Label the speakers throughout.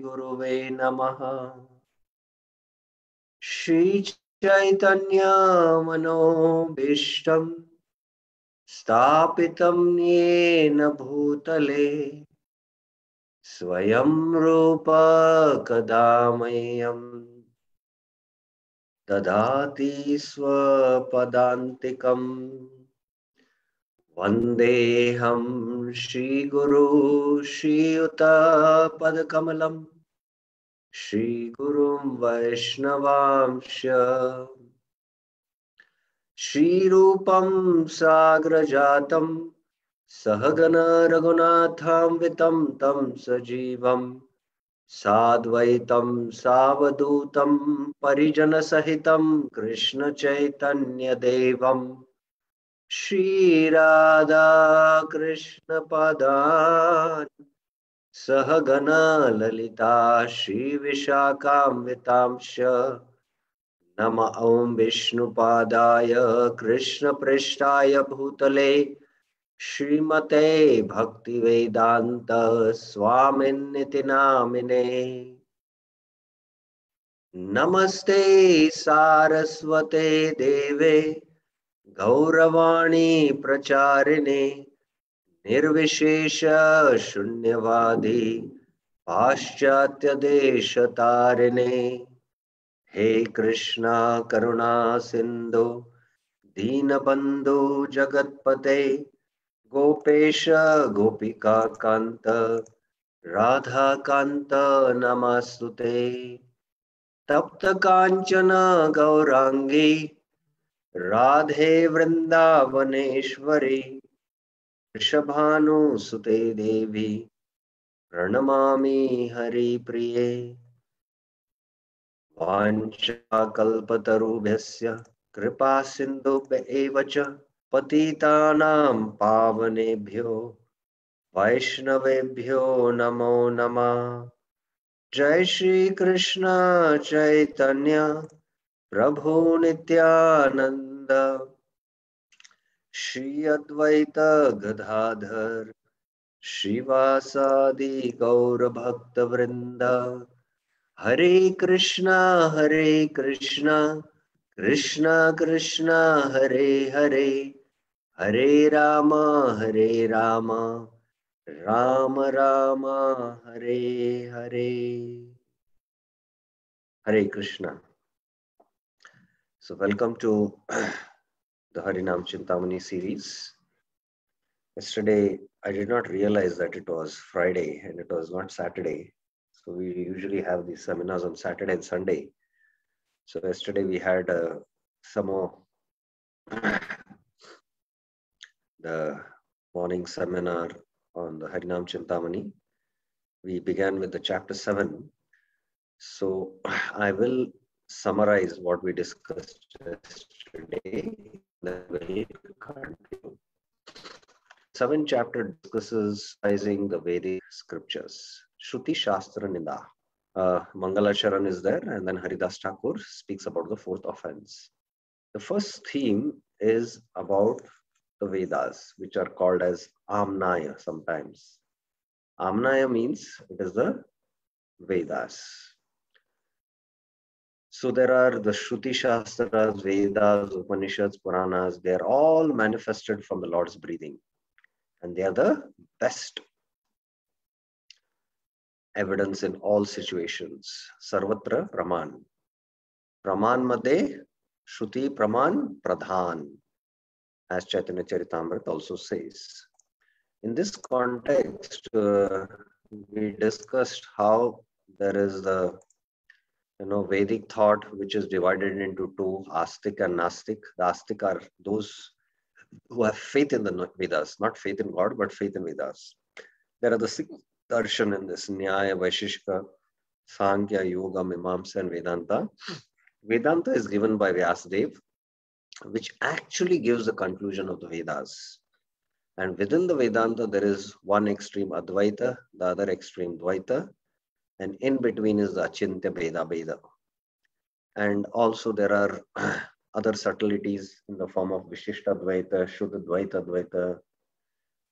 Speaker 1: गुरुवे नमः। श्री चैतन्य मनोभीष्टं स्थापितं येन भूतले स्वयं रूप कदा मह्यं ददाति स्वपदान्तिकम्। वन्देऽहं श्रीगुरु श्रीयुतपदकमलं श्रीगुरुं वैष्णवांश्च श्रीरूपं साग्रजातं सहगण रघुनाथान्वितं तं सजीवं साद्वैतं सावधूतं परिजनसहितं कृष्णचैतन्यदेवं श्रीराधा कृष्ण पादान् सहगण ललिता श्रीविशाखान्वितांश्च नम ॐ विष्णुपादाय कृष्णपृष्ठाय भूतले श्रीमते भक्तिवेदांत स्वामिन्निति नामिने। नमस्ते सारस्वते देवे गौरवाणी प्रचारिणे निर्विशेष शून्यवादी पाश्चात्य देशतारिणे। हे कृष्णा करुणा सिंधु दीनबंधु जगतपते गोपेश गोपिका कांत राधा कांत नमस्तुते। तप्त कांचन गौरांगी राधे वृंदावनेश्वरी वृषभानुसुते देवी प्रणमामि हरिप्रिये। वाञ्छाकल्पतरुभ्यस्य कृपा सिन्धुभ्य एव च पतितानां पावनेभ्यो वैष्णवेभ्यो नमो नमः। जय श्री कृष्ण चैतन्य प्रभु नित्यानंद श्री अद्वैत गदाधर श्रीवासादि गौर भक्त वृंद। हरे Krishna Krishna Krishna Hare Hare Hare Ram Ram Ram Hare Hare. Hare Krishna. So welcome to the Harinam Chintamani series. Yesterday I did not realize that it was Friday and it was not Saturday. So we usually have these seminars on Saturday and Sunday. So yesterday we had some of the morning seminar on the Harinam Chintamani. We began with the chapter 7. So I will summarize what we discussed yesterday. Then we'll continue. 7th chapter discusses the Vedic scriptures. Shruti Shastra Nida. Mangalacharan is there, and then Haridas Thakur speaks about the 4th offense. The first theme is about the Vedas, which are called as Amnaya sometimes. Amnaya means it is the Vedas. So there are the Shruti Shastras, Vedas, Upanishads, Puranas. They are all manifested from the Lord's breathing. And they are the best evidence in all situations. Sarvatra Praman. Praman Madhe Shruti Praman Pradhan, as Chaitanya Charitamrita also says. In this context, we discussed how there is the Vedic thought which is divided into two, Astik and Nastik. The Astik are those who have faith in the Vedas, not faith in God, but faith in Vedas. There are the 6 darshan in this: Nyaya, Vaishishka, Sankhya, Yoga, Mimamsa, and Vedanta. Vedanta is given by Vyasadeva, which actually gives the conclusion of the Vedas. And within the Vedanta, there is one extreme Advaita, the other extreme Dvaita, and in between is the Achintya Bheda. And also there are other subtleties in the form of Vishishta Dvaita, Shuddha Dvaita, Dvaita,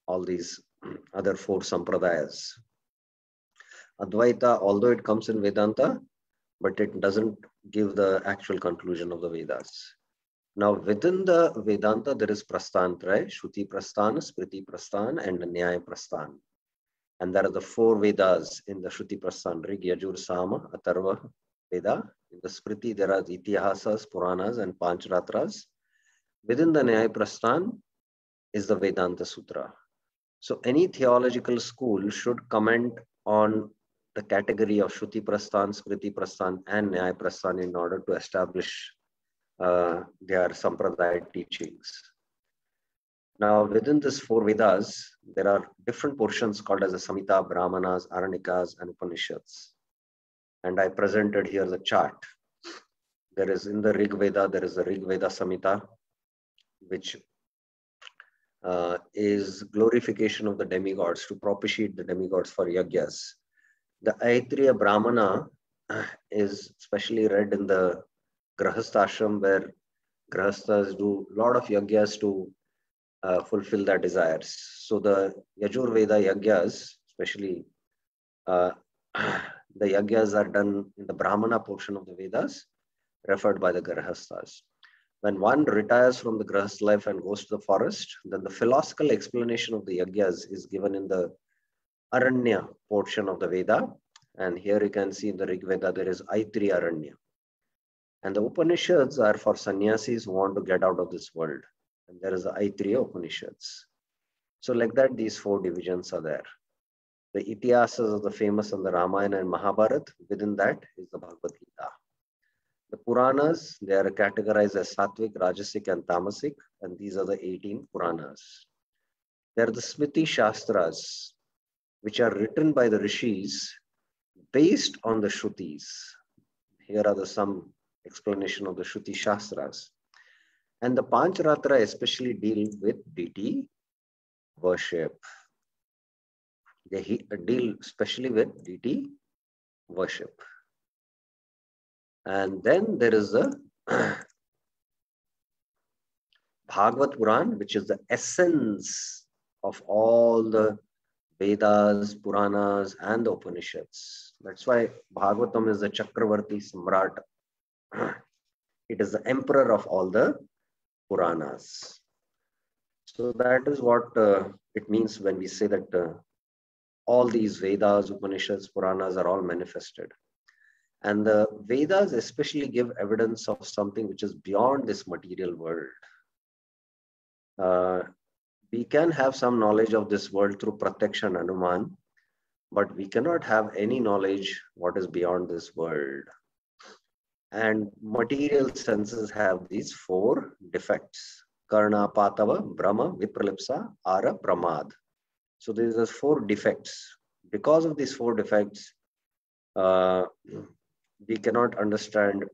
Speaker 1: all these other 4 sampradayas. Advaita, although it comes in Vedanta, but it doesn't give the actual conclusion of the Vedas. Now, within the Vedanta, there is Prasthantraya, Shruti Prasthana, Smriti Prasthana, and Nyaya Prasthana. And there are the 4 Vedas in the Shruti Prasthana, Rig, Yajur, Sama, Atharva Veda. In the Smriti, there are the Itihasas, Puranas, and Pancharatras. Within the Nyaya Prasthana is the Vedanta Sutra. So any theological school should comment on the category of Shruti Prasthana, Smriti Prasthana, and Nyaya Prasthana in order to establish their Sampradaya teachings. Now, within this 4 Vedas, there are different portions called as the Samhita, Brahmanas, Aranikas, and Upanishads. And I presented here the chart. There is in the Rig Veda, there is the Rig Veda Samhita, which is glorification of the demigods, to propitiate the demigods for yagyas. The Aitriya Brahmana is specially read in the Grahastha ashram, where Grahasthas do a lot of yagyas to fulfill their desires. So the Yajurveda yagyas, especially the yagyas are done in the Brahmana portion of the Vedas, referred by the Grahasthas. When one retires from the Grahastha life and goes to the forest, then the philosophical explanation of the yagyas is given in the Aranya portion of the Veda. And here you can see in the Rig Veda, there is Aitriya Aranya. And the Upanishads are for sannyasis who want to get out of this world. And there is the Aitriya Upanishads. So like that, these 4 divisions are there. The Itihasas are the famous on the Ramayana and Mahabharata. Within that is the Bhagavad Gita. The Puranas, they are categorized as Sattvic, Rajasic, and Tamasic. And these are the 18 Puranas. There are the Smriti Shastras, which are written by the Rishis based on the Shrutis. Here are some explanation of the Shruti Shastras. And the Pancharatra especially deal with deity worship. They deal especially with deity worship. And then there is the Bhagavad Puran, which is the essence of all the Vedas, Puranas, and the Upanishads. That's why Bhagavatam is the Chakravarti Samrat. It is the emperor of all the Puranas. So that is what it means when we say that all these Vedas, Upanishads, Puranas are all manifested. And the Vedas especially give evidence of something which is beyond this material world. We can have some knowledge of this world through Pratyaksha and Anuman, but we cannot have any knowledge what is beyond this world. And material senses have these 4 defects: Karna, Patava, Brahma, Vipralipsa, Ara, Pramad. So these are 4 defects. Because of these 4 defects, we cannot understand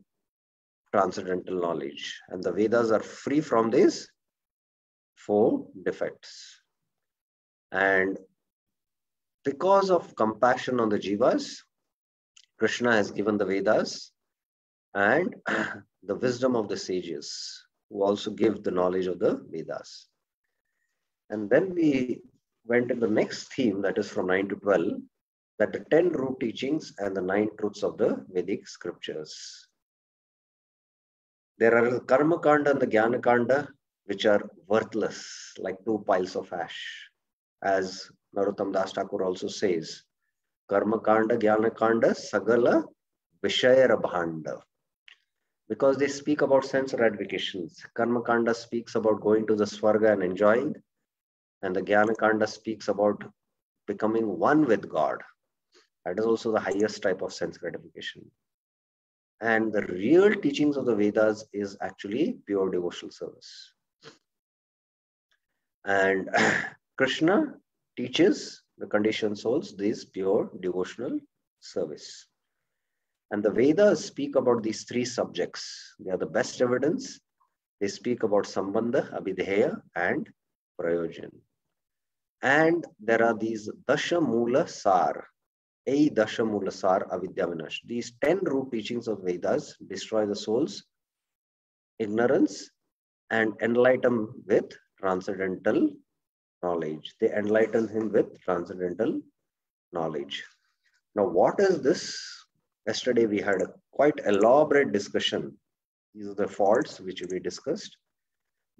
Speaker 1: transcendental knowledge. And the Vedas are free from these 4 defects. And because of compassion on the jivas, Krishna has given the Vedas and the wisdom of the sages, who also give the knowledge of the Vedas. And then we went to the next theme, that is from 9 to 12, that the 10 root teachings and the 9 truths of the Vedic scriptures. There are the Karma Kanda and the Jnana Kanda, which are worthless, like 2 piles of ash. As Narottam Das Thakur also says, Karma Kanda, Jnana Kanda, Sagala Vishayara Bhanda. Because they speak about sense gratifications. Karma Kanda speaks about going to the Swarga and enjoying, and the Jnana Kanda speaks about becoming one with God. That is also the highest type of sense gratification. And the real teachings of the Vedas is actually pure devotional service. And Krishna teaches the conditioned souls this pure devotional service. And the Vedas speak about these 3 subjects. They are the best evidence. They speak about Sambandha, Abhidheya, and Prayojan. And there are these Dasha Mula Sar, Dasha Mula Sar, Avidya Vinash. These 10 root teachings of Vedas destroy the soul's ignorance and enlighten with transcendental knowledge. They enlighten him with transcendental knowledge. Now, what is this? Yesterday we had a quite elaborate discussion. These are the faults which we discussed,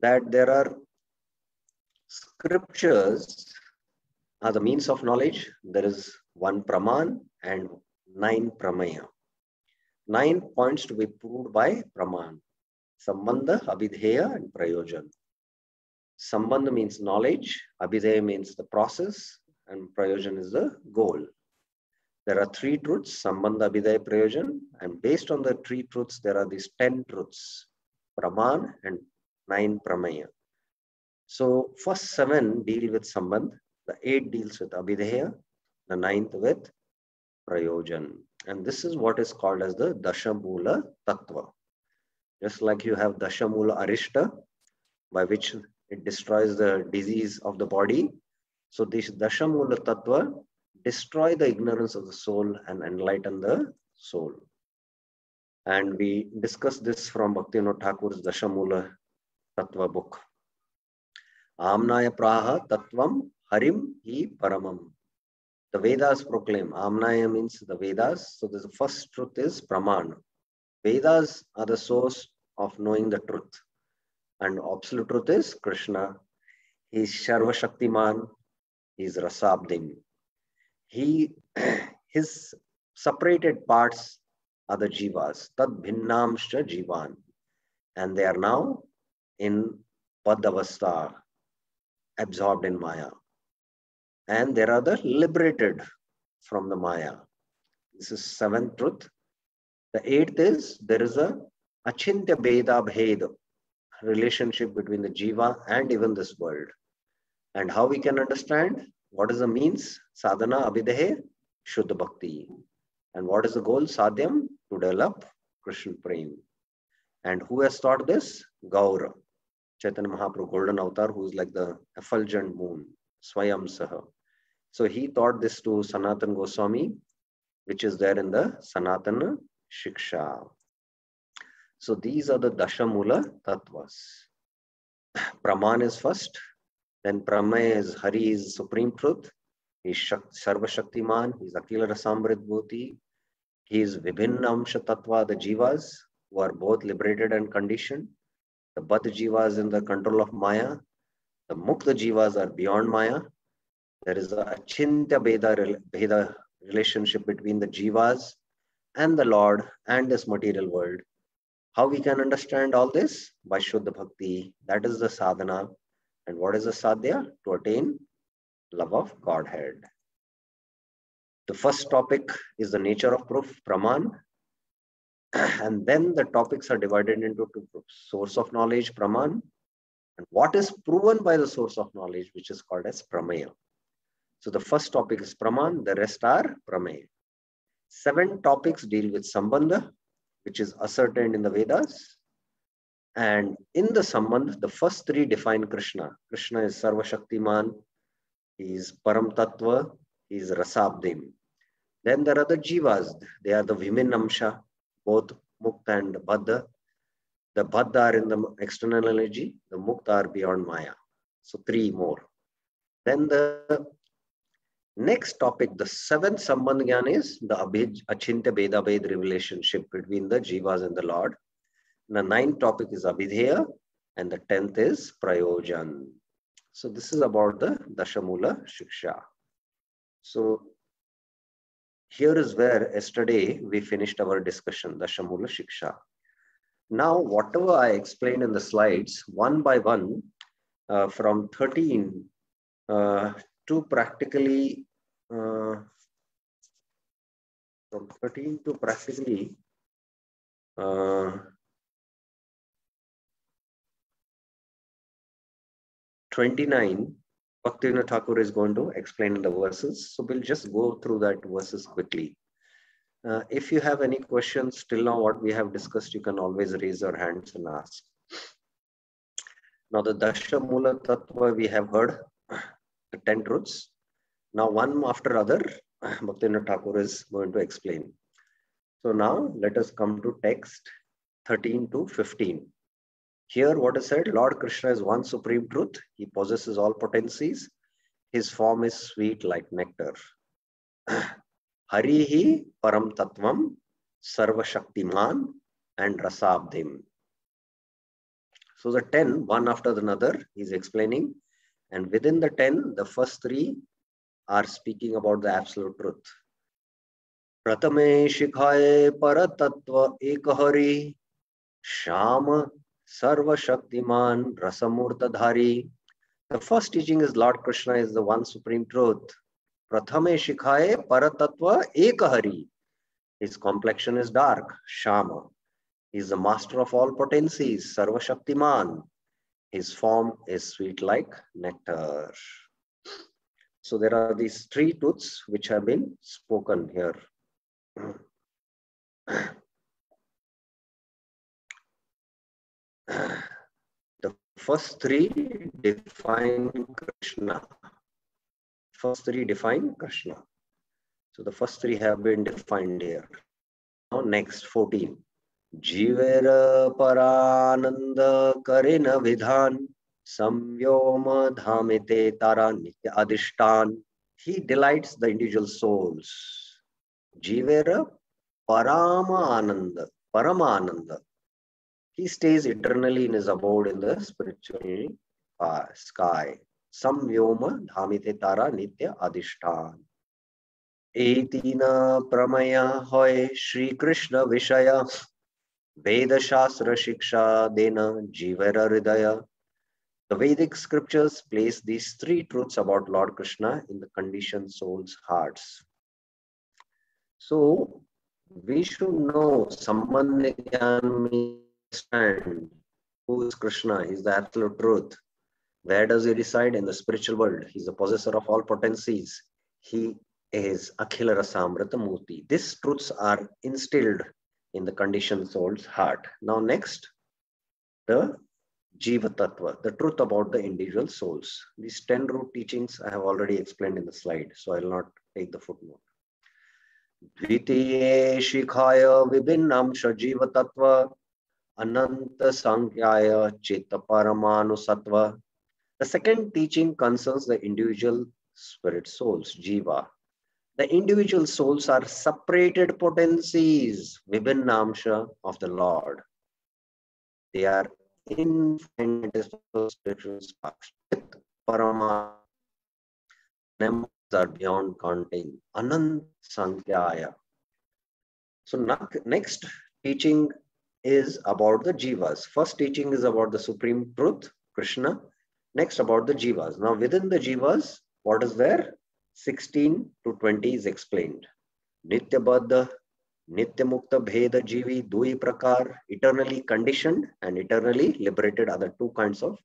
Speaker 1: that there are scriptures are the means of knowledge. There is one Praman and 9 Pramaya. 9 points to be proved by Praman. Sambandha, Abhidheya and Prayojan. Sambandha means knowledge, Abhidheya means the process, and Prayojan is the goal. There are 3 truths, Sambandha, Abhidheya, Prayojan, and based on the 3 truths, there are these 10 truths, Praman and 9 Pramaya. So first 7 deal with Sambandh, the 8 deals with Abhidheya, the 9th with Prayojan. And this is what is called as the Dashamula Tattva. Just like you have Dashamula Arishta, by which it destroys the disease of the body. So this Dashamula Tattva destroy the ignorance of the soul and enlighten the soul. And we discussed this from Bhaktivinoda Thakur's Dashamula Tattva book. Amnaya Praha Tattvam Harim Hi Paramam. The Vedas proclaim. Amnaya means the Vedas. So the first truth is Praman. Vedas are the source of knowing the truth. And absolute truth is Krishna. He is Sarva Shaktiman. He is Rasabdim. His separated parts are the Jivas. Tad Bhinnamscha Jivan. And they are now in Padavastha, absorbed in Maya. And there are the liberated from the Maya. This is 7th truth. The 8th is there is a Achintya Bheda Bhed relationship between the Jiva and even this world. And how we can understand? What is the means? Sadhana, Abhidehe, Shuddha Bhakti. And what is the goal? Sadhyam, to develop Krishna Prem. And who has taught this? Gaura. Chaitanya Mahaprabhu, Golden Avatar, who is like the effulgent moon, Swayam Saha. So he taught this to Sanatana Goswami, which is there in the Sanatana Shiksha. So these are the Dashamula Tattvas. Praman is first, then Pramaya is Hari is supreme truth. He is Sarva Shaktiman, he is Akila Rasamrit Bhuti. He is Vibhinna Amsha Tattva, the Jivas, who are both liberated and conditioned. The Bad Jivas in the control of Maya. The Mukta Jivas are beyond Maya. There is a Achintya Bheda relationship between the Jivas and the Lord and this material world. How we can understand all this? By Shuddha Bhakti. That is the sadhana. And what is the sadhya? To attain love of Godhead. The first topic is the nature of proof, Praman. And then the topics are divided into 2 groups. Source of knowledge, Praman. And what is proven by the source of knowledge, which is called as Pramaya. So the first topic is Praman, the rest are Pramaya. 7 topics deal with Sambandha, which is ascertained in the Vedas. And in the Sambandha, the first 3 define Krishna. Krishna is Sarva Shaktiman, he is Param Tattva, he is Rasabdim. Then there are the Jivas, they are the Viminamsha, both Mukta and Baddha. The Baddha are in the external energy, the Mukta are beyond Maya. So 3 more. Then the next topic, the 7th Sambandha Gyan is the Achintya Bheda Bhed relationship between the Jivas and the Lord. And the 9th topic is Abhidheya and the 10th is Prayojan. So this is about the Dashamula Shiksha. So here is where yesterday we finished our discussion, Dashamula Shiksha. Now whatever I explained in the slides, one by one, from 13 to practically from 13 to practically 29, Bhaktivinoda Thakur is going to explain the verses. So we'll just go through that verses quickly. If you have any questions till now what we have discussed, you can always raise your hands and ask. Now the Dashamula Tattva we have heard, the 10 truths. Now one after other, Bhaktivinoda Thakur is going to explain. So now let us come to text 13 to 15. Here what is said, Lord Krishna is one supreme truth. He possesses all potencies. His form is sweet like nectar. Harihi Param Tattvam Sarva Shaktiman and Rasabdim. So the 10, one after another, is explaining. And within the 10, the first 3 are speaking about the absolute truth. Pratame Shikhaye Paratattva Ekahari Shama Sarva Shaktiman Rasamurtadhari. The first teaching is Lord Krishna is the one supreme truth. Prathame Shikhaye Paratattva Ekahari. His complexion is dark, Shama. He is the master of all potencies, Sarva Shaktiman. His form is sweet like nectar. So there are these 3 truths which have been spoken here. The first 3 define Krishna. First 3 define Krishna. So the first 3 have been defined here. Now next 14. Jivera Parananda Karina Vidhan Samyoma Dhamite Tara Nitya Adishtan. He delights the individual souls. Jivera Parama Ananda. He stays eternally in his abode in the spiritual sky. Samyoma Dhamite Tara Nitya Adishtan. Etina Pramaya Hoy Shri Krishna Vishaya Veda Shastra Shiksha Dena Jivera Hridaya. The Vedic scriptures place these 3 truths about Lord Krishna in the conditioned soul's hearts. So we should know Sambandha Gyan, understand who is Krishna. He is the absolute truth. Where does he reside? In the spiritual world. He is the possessor of all potencies. He is Akhila Rasamrita Murti. These truths are instilled in the conditioned soul's heart. Now next, the Jiva Tattva, the truth about the individual souls. These 10 root teachings I have already explained in the slide, so I will not take the footnote. Dvitiye Shikhaya Vibhinnamsha Jiva Tattva Ananta Sankhya Chitta Paramanu Sattva. The second teaching concerns the individual spirit souls, Jiva. The individual souls are separated potencies, Vibhinnamsha of the Lord. They are infinitesimal spiritual sparks. Parama numbers are beyond counting. Anant Sankhya. So next teaching is about the Jivas. First teaching is about the Supreme Truth, Krishna. Next about the Jivas. Now within the Jivas, what is there? 16 to 20 is explained. Nitya Baddha, Nitya Mukta Bheda Jivi, Dui Prakar, eternally conditioned and eternally liberated are the 2 kinds of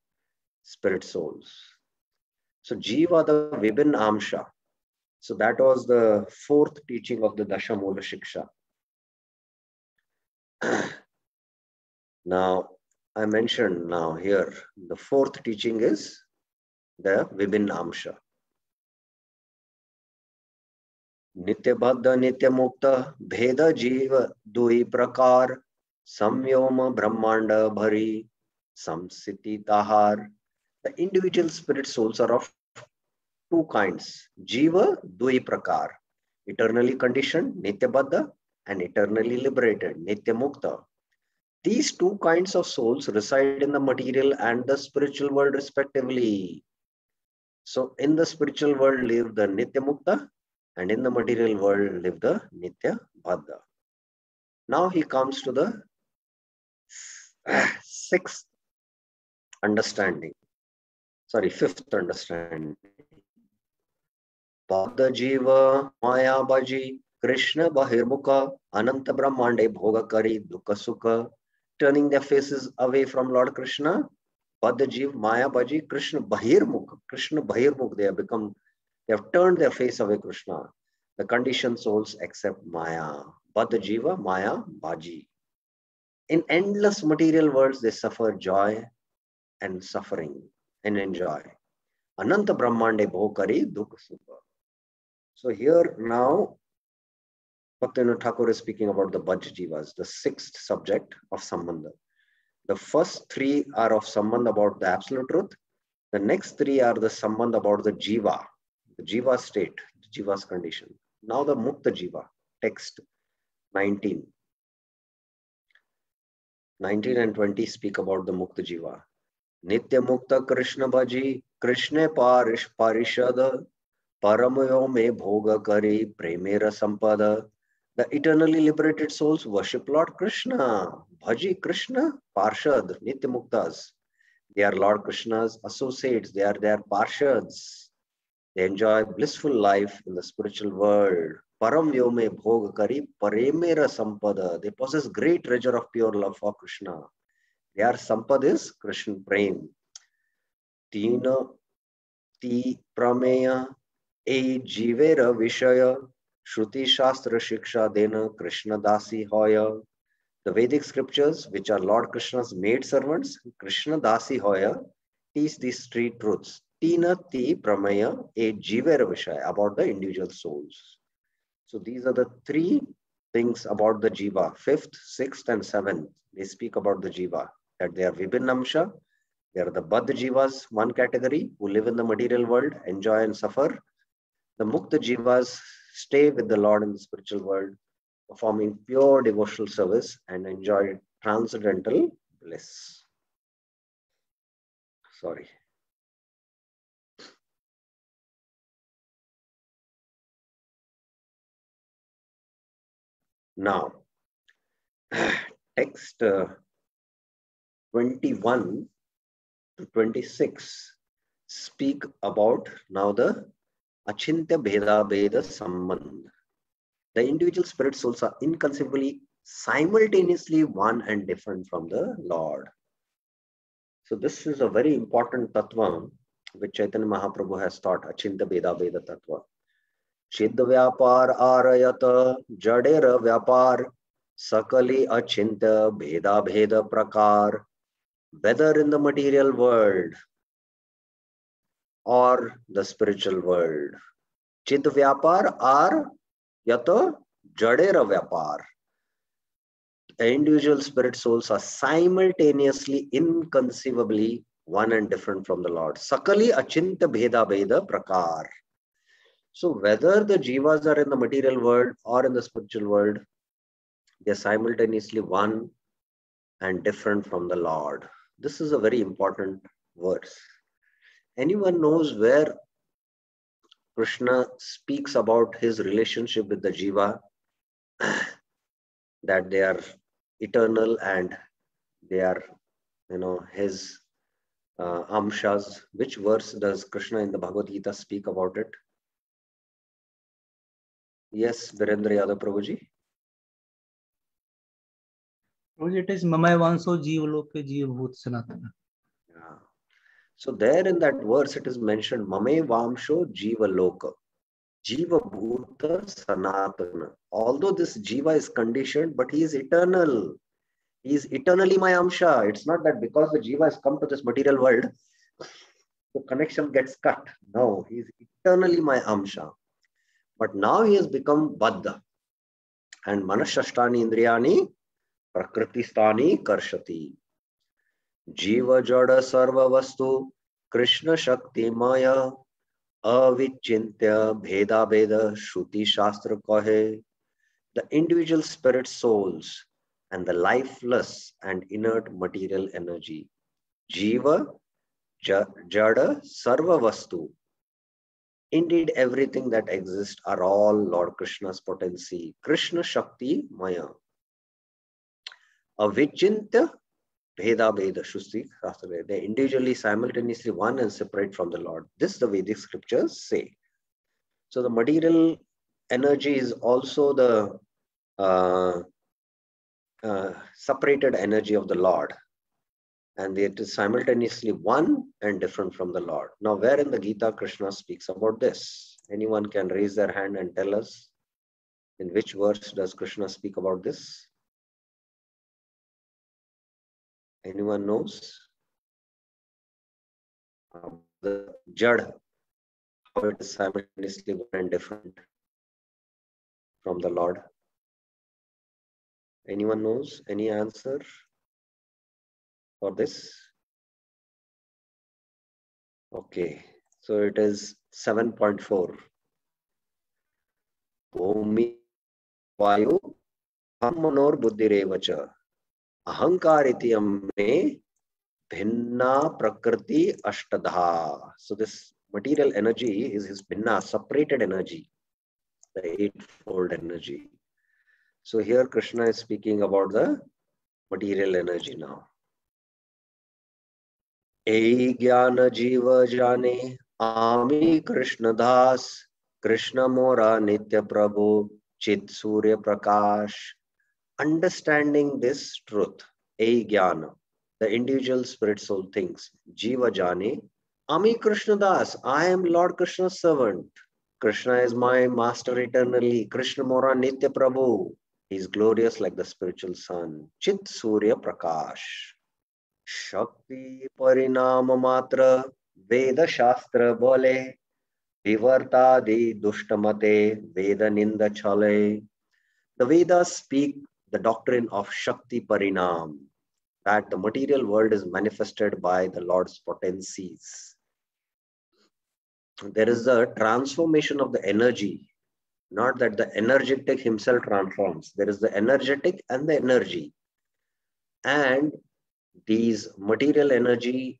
Speaker 1: spirit souls. So Jiva, the Vibhin Amsha. So that was the 4th teaching of the Dashamula Shiksha. Now, I mentioned now here, the 4th teaching is the Vibhin Amsha. Nitya Baddha, Nitya Mukta, Bheda Jiva, Dui Prakar, Samyoma Brahmanda Bhari, Samsiti Tahar. The individual spirit souls are of 2 kinds. Jiva, Dui Prakar, eternally conditioned, Nitya Baddha, and eternally liberated, Nitya Mukta. These 2 kinds of souls reside in the material and the spiritual world respectively. So in the spiritual world live the Nitya Mukta, and in the material world live the Nitya Baddha. Now he comes to the 5th understanding. Baddha Jiva Maya Baji Krishna Bahirmukha Ananta Brahmande Bhogakari Dukha Sukha. Turning their faces away from Lord Krishna. Baddha Jiva Maya Baji Krishna Bahirmukha. Krishna Bahirmukha. They have turned their face away Krishna. The conditioned souls accept Maya. Baddha Jiva, Maya, Baji. In endless material worlds, they suffer joy and suffering and enjoy. Ananta Brahmande Bhokari Dukha Sukha. So here now, Bhaktivinoda Thakur is speaking about the Baj Jivas, the 6th subject of Sambandha. The first 3 are of Sambandha about the absolute truth. The next 3 are the Sambandha about the Jiva state, the Jiva's condition. Now the Mukta Jiva, text 19. 19 and 20 speak about the Mukta Jiva. Nitya Mukta Krishna Bhaji, Krishna Parishada, Paramayo me Bhoga Kari, Premera Sampada. The eternally liberated souls worship Lord Krishna. Bhaji Krishna, Parshad, Nitya Muktas. They are Lord Krishna's associates. They are their Parshads. They enjoy blissful life in the spiritual world. Param Yome Bhoga Kari, Paremera Sampada. They possess great treasure of pure love for Krishna. Their Sampad is Krishna Prem. Tina Ti Prameya E Jivera Vishaya Shruti Shastra Shiksha Dena Krishna Dasi Hoya. The Vedic scriptures, which are Lord Krishna's maid servants, Krishna Dasi Hoya, teach these three truths. Tina Ti Pramaya E Jivera Vishaya, about the individual souls. So these are the three things about the Jiva. Fifth, sixth, and seventh, they speak about the Jiva, that they are Vibhinnamsha. They are the Baddha Jivas, one category, who live in the material world, enjoy and suffer. The Mukta Jivas stay with the Lord in the spiritual world, performing pure devotional service and enjoy transcendental bliss. Sorry. Now, text 21 to 26 speak about now the Achintya Bheda Bheda Sambandh. The individual spirit souls are inconceivably simultaneously one and different from the Lord. So this is a very important tattva which Chaitanya Mahaprabhu has taught, Achintya Bheda Bheda Tattva. Chid Vyapar Arayata Jadera Vyapar Sakali Achintya Bheda Bheda Prakar. Whether in the material world or the spiritual world. Chid Vyapar Ar Yata Jadera Vyapar. The individual spirit souls are simultaneously, inconceivably one and different from the Lord. Sakali Achintya Bheda Bheda Prakar. So whether the jivas are in the material world or in the spiritual world, they are simultaneously one and different from the Lord. This is a very important verse. Anyone knows where Krishna speaks about his relationship with the jiva, that they are eternal and they are, his amshas? Which verse does Krishna in the Bhagavad Gita speak about it? Yes, Birendra Yadav Prabhuji.
Speaker 2: It is Mamay Vanso Jivaloke Jivabhut Sanatana.
Speaker 1: Yeah. So there in that verse it is mentioned Mame Vamsho Jiva Loka. Jiva Bhuta Sanatana. Although this Jiva is conditioned, but he is eternal. He is eternally my Amsha. It's not that because the Jiva has come to this material world, the connection gets cut. No, he is eternally my Amsha. But now he has become Baddha. And Manashashtani Indriyani Prakriti Stani Karshati. Jiva Jada Sarva Vastu Krishna Shakti Maya Avichintya Bheda Bheda Shruti Shastra Kahe. The individual spirit souls and the lifeless and inert material energy. Jiva Jada Sarva Vastu. Indeed, everything that exists are all Lord Krishna's potency. Krishna Shakti Maya. Avichintya Bheda Bheda Shruti Shastra. They individually, simultaneously one and separate from the Lord. This the Vedic scriptures say. So the material energy is also the separated energy of the Lord. And it is simultaneously one and different from the Lord. Now, where in the Gita Krishna speaks about this? Anyone can raise their hand and tell us in which verse does Krishna speak about this? Anyone knows? The Jad, how it is simultaneously one and different from the Lord. Anyone knows? Any answer for this? Okay, so it is 7.4. भूमि वायु हम मनोर बुद्धिरेव च अहंकार इत्यम में भिन्ना प्रकृति अष्टधा. So this material energy is his bhinna, separated energy, the eightfold energy. So here Krishna is speaking about the material energy now. ए ज्ञान जीव जाने आमी कृष्ण दास कृष्ण मोरा नित्य प्रभु चित Surya Prakash. Understanding this truth, a jnana, the individual spirit soul thinks, jiva jane, ami Krishna das, I am Lord Krishna's servant. Krishna is my master eternally. Krishna mora nitya prabhu. He is glorious like the spiritual sun. Chit surya prakash. Shakti parinam matra veda shastra bole vivartadi dushtamate veda ninda chale. The Vedas speak the doctrine of Shakti Parinam, that the material world is manifested by the Lord's potencies. There is a transformation of the energy, not that the energetic himself transforms. There is the energetic and the energy. And these material energy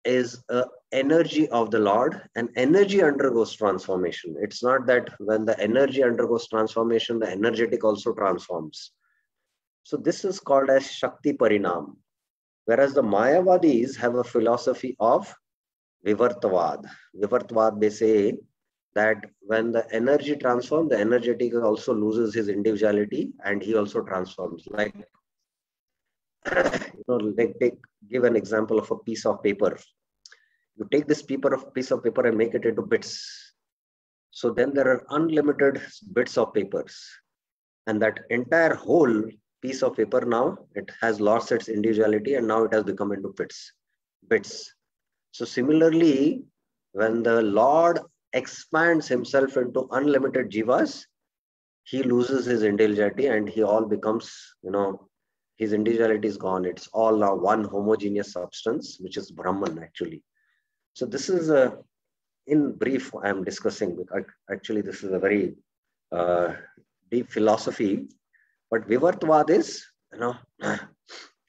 Speaker 1: is a energy of the Lord, and energy undergoes transformation. It's not that when the energy undergoes transformation, the energetic also transforms. So this is called as Shakti Parinam. Whereas the Mayavadis have a philosophy of Vivartavad. Vivartavad, they say that when the energy transforms, the energetic also loses his individuality and he also transforms. Like, give an example of a piece of paper. You take this piece of paper and make it into bits. So then there are unlimited bits of papers. And that entire whole piece of paper now, it has lost its individuality and now it has become into bits. So similarly, when the Lord expands himself into unlimited jivas, he loses his individuality and he all becomes, his individuality is gone. It's all now one homogeneous substance, which is Brahman actually. So this is in brief, I am discussing. Actually, this is a very deep philosophy. But Vivartvad is,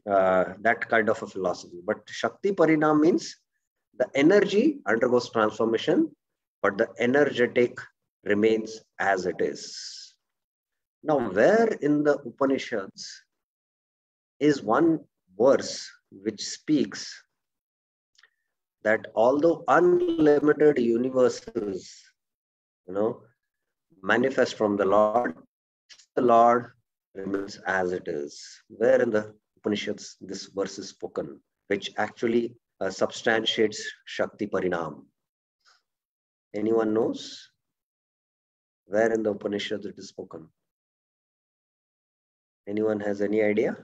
Speaker 1: that kind of a philosophy. But Shakti Parinam means the energy undergoes transformation, but the energetic remains as it is. Now, where in the Upanishads is one verse which speaks that although unlimited universes, manifest from the Lord remains as it is. Where in the Upanishads this verse is spoken, which actually substantiates Shakti Parinam? Anyone knows where in the Upanishads it is spoken? Anyone has any idea?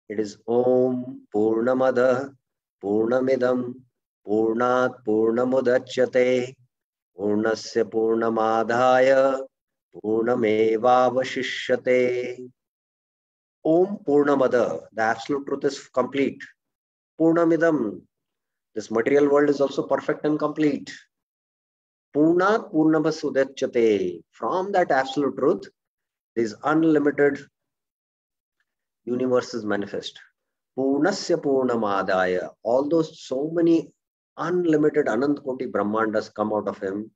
Speaker 1: It is Om Purnamada Purnamidam Purnat Purnamudachyate Purnasya Purnamadhaya Purnamevavashishyate. Om Purnamada, the absolute truth is complete. Purnamidam, this material world is also perfect and complete. Purnat Purnamasudacyate, from that absolute truth, these unlimited universes manifest. Purnasya Purnamadaya, all those so many unlimited Anant Koti Brahmandas come out of him.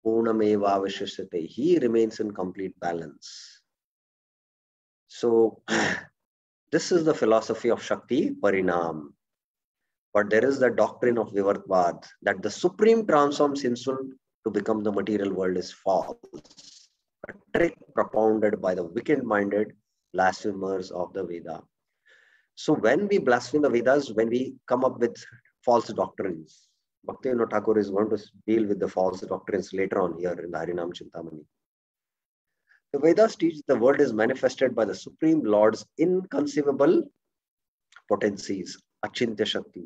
Speaker 1: Purnamevavashishyate, he remains in complete balance. So this is the philosophy of Shakti Parinam. But there is the doctrine of Vivartvad, that the Supreme transforms himself to become the material world is false. A trick propounded by the wicked-minded blasphemers of the Veda. So when we blaspheme the Vedas, when we come up with false doctrines, Bhaktivinoda Thakur is going to deal with the false doctrines later on here in the Harinam Chintamani. The Vedas teach the world is manifested by the Supreme Lord's inconceivable potencies, Achintya Shakti.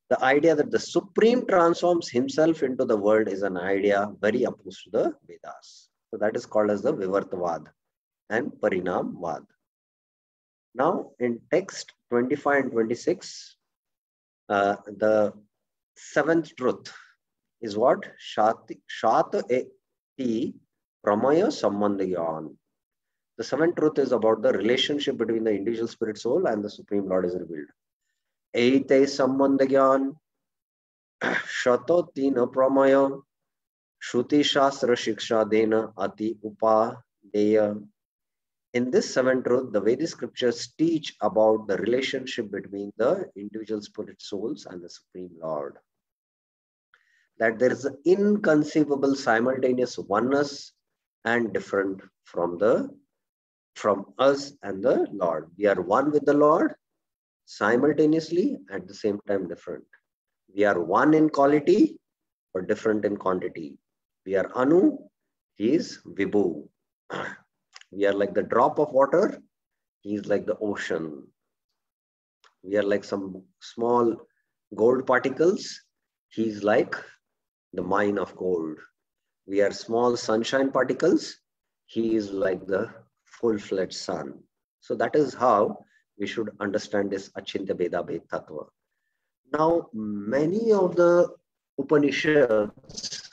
Speaker 1: The idea that the Supreme transforms himself into the world is an idea very opposed to the Vedas. So that is called as the Vivartavad and Parinamvad. Now in text 25 and 26, the seventh truth is what? Shata eti Pramaya Sambandhagyan. The seventh truth is about the relationship between the individual spirit soul and the Supreme Lord is revealed. Eite Sambandhagyan Shatotina Pramaya Shruti Shastra Shiksha Dena Ati Upadeya. In this seventh truth, the Vedic scriptures teach about the relationship between the individual spirit souls and the Supreme Lord. That there is an inconceivable simultaneous oneness and different from us and the Lord. We are one with the Lord simultaneously, at the same time different. We are one in quality but different in quantity. We are Anu, he is Vibhu. We are like the drop of water, he is like the ocean. We are like some small gold particles, he is like the mine of gold. We are small sunshine particles, he is like the full-fledged sun. So that is how we should understand this Achintya Bheda Bhed Tattva. Now, many of the Upanishads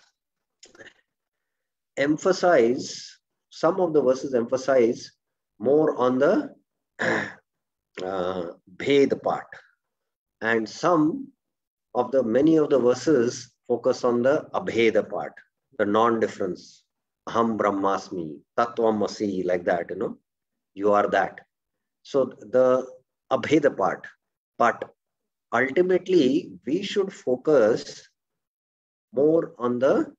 Speaker 1: emphasize, some of the verses emphasize more on the Bhed part. And many of the verses focus on the Abheda part, the non-difference. Aham Brahmasmi, Tattvamasi, like that, you are that. So the Abheda part. But ultimately, we should focus more on the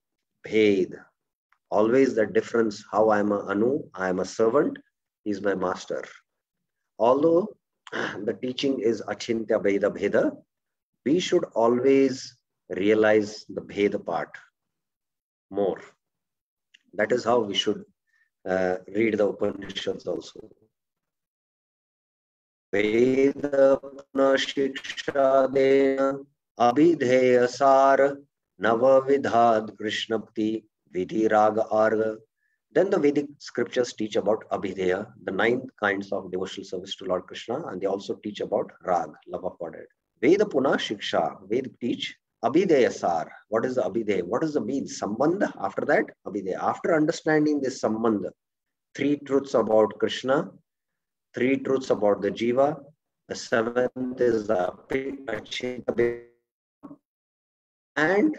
Speaker 1: Bhed. Always the difference, how I am a Anu, I am a servant, he is my master. Although the teaching is Achintya Bheda Bheda, we should always realize the Bheda part more. That is how we should read the Upanishads also. Veda Puna Shiksha Dena Abhidheya Sar Navavidhad Krishnapti Vidhi Raga Arga. Then the Vedic scriptures teach about Abhidheya, the 9 kinds of devotional service to Lord Krishna, and they also teach about Rag, love of Godhead. Veda Puna Shiksha, Veda teach Abhidheya Sar. What is the Abhidheya? What does the mean? Sambandha. After that, Abhidheya. After understanding this Sambandha, 3 truths about Krishna, 3 truths about the Jiva, the 7th is the Achintya, and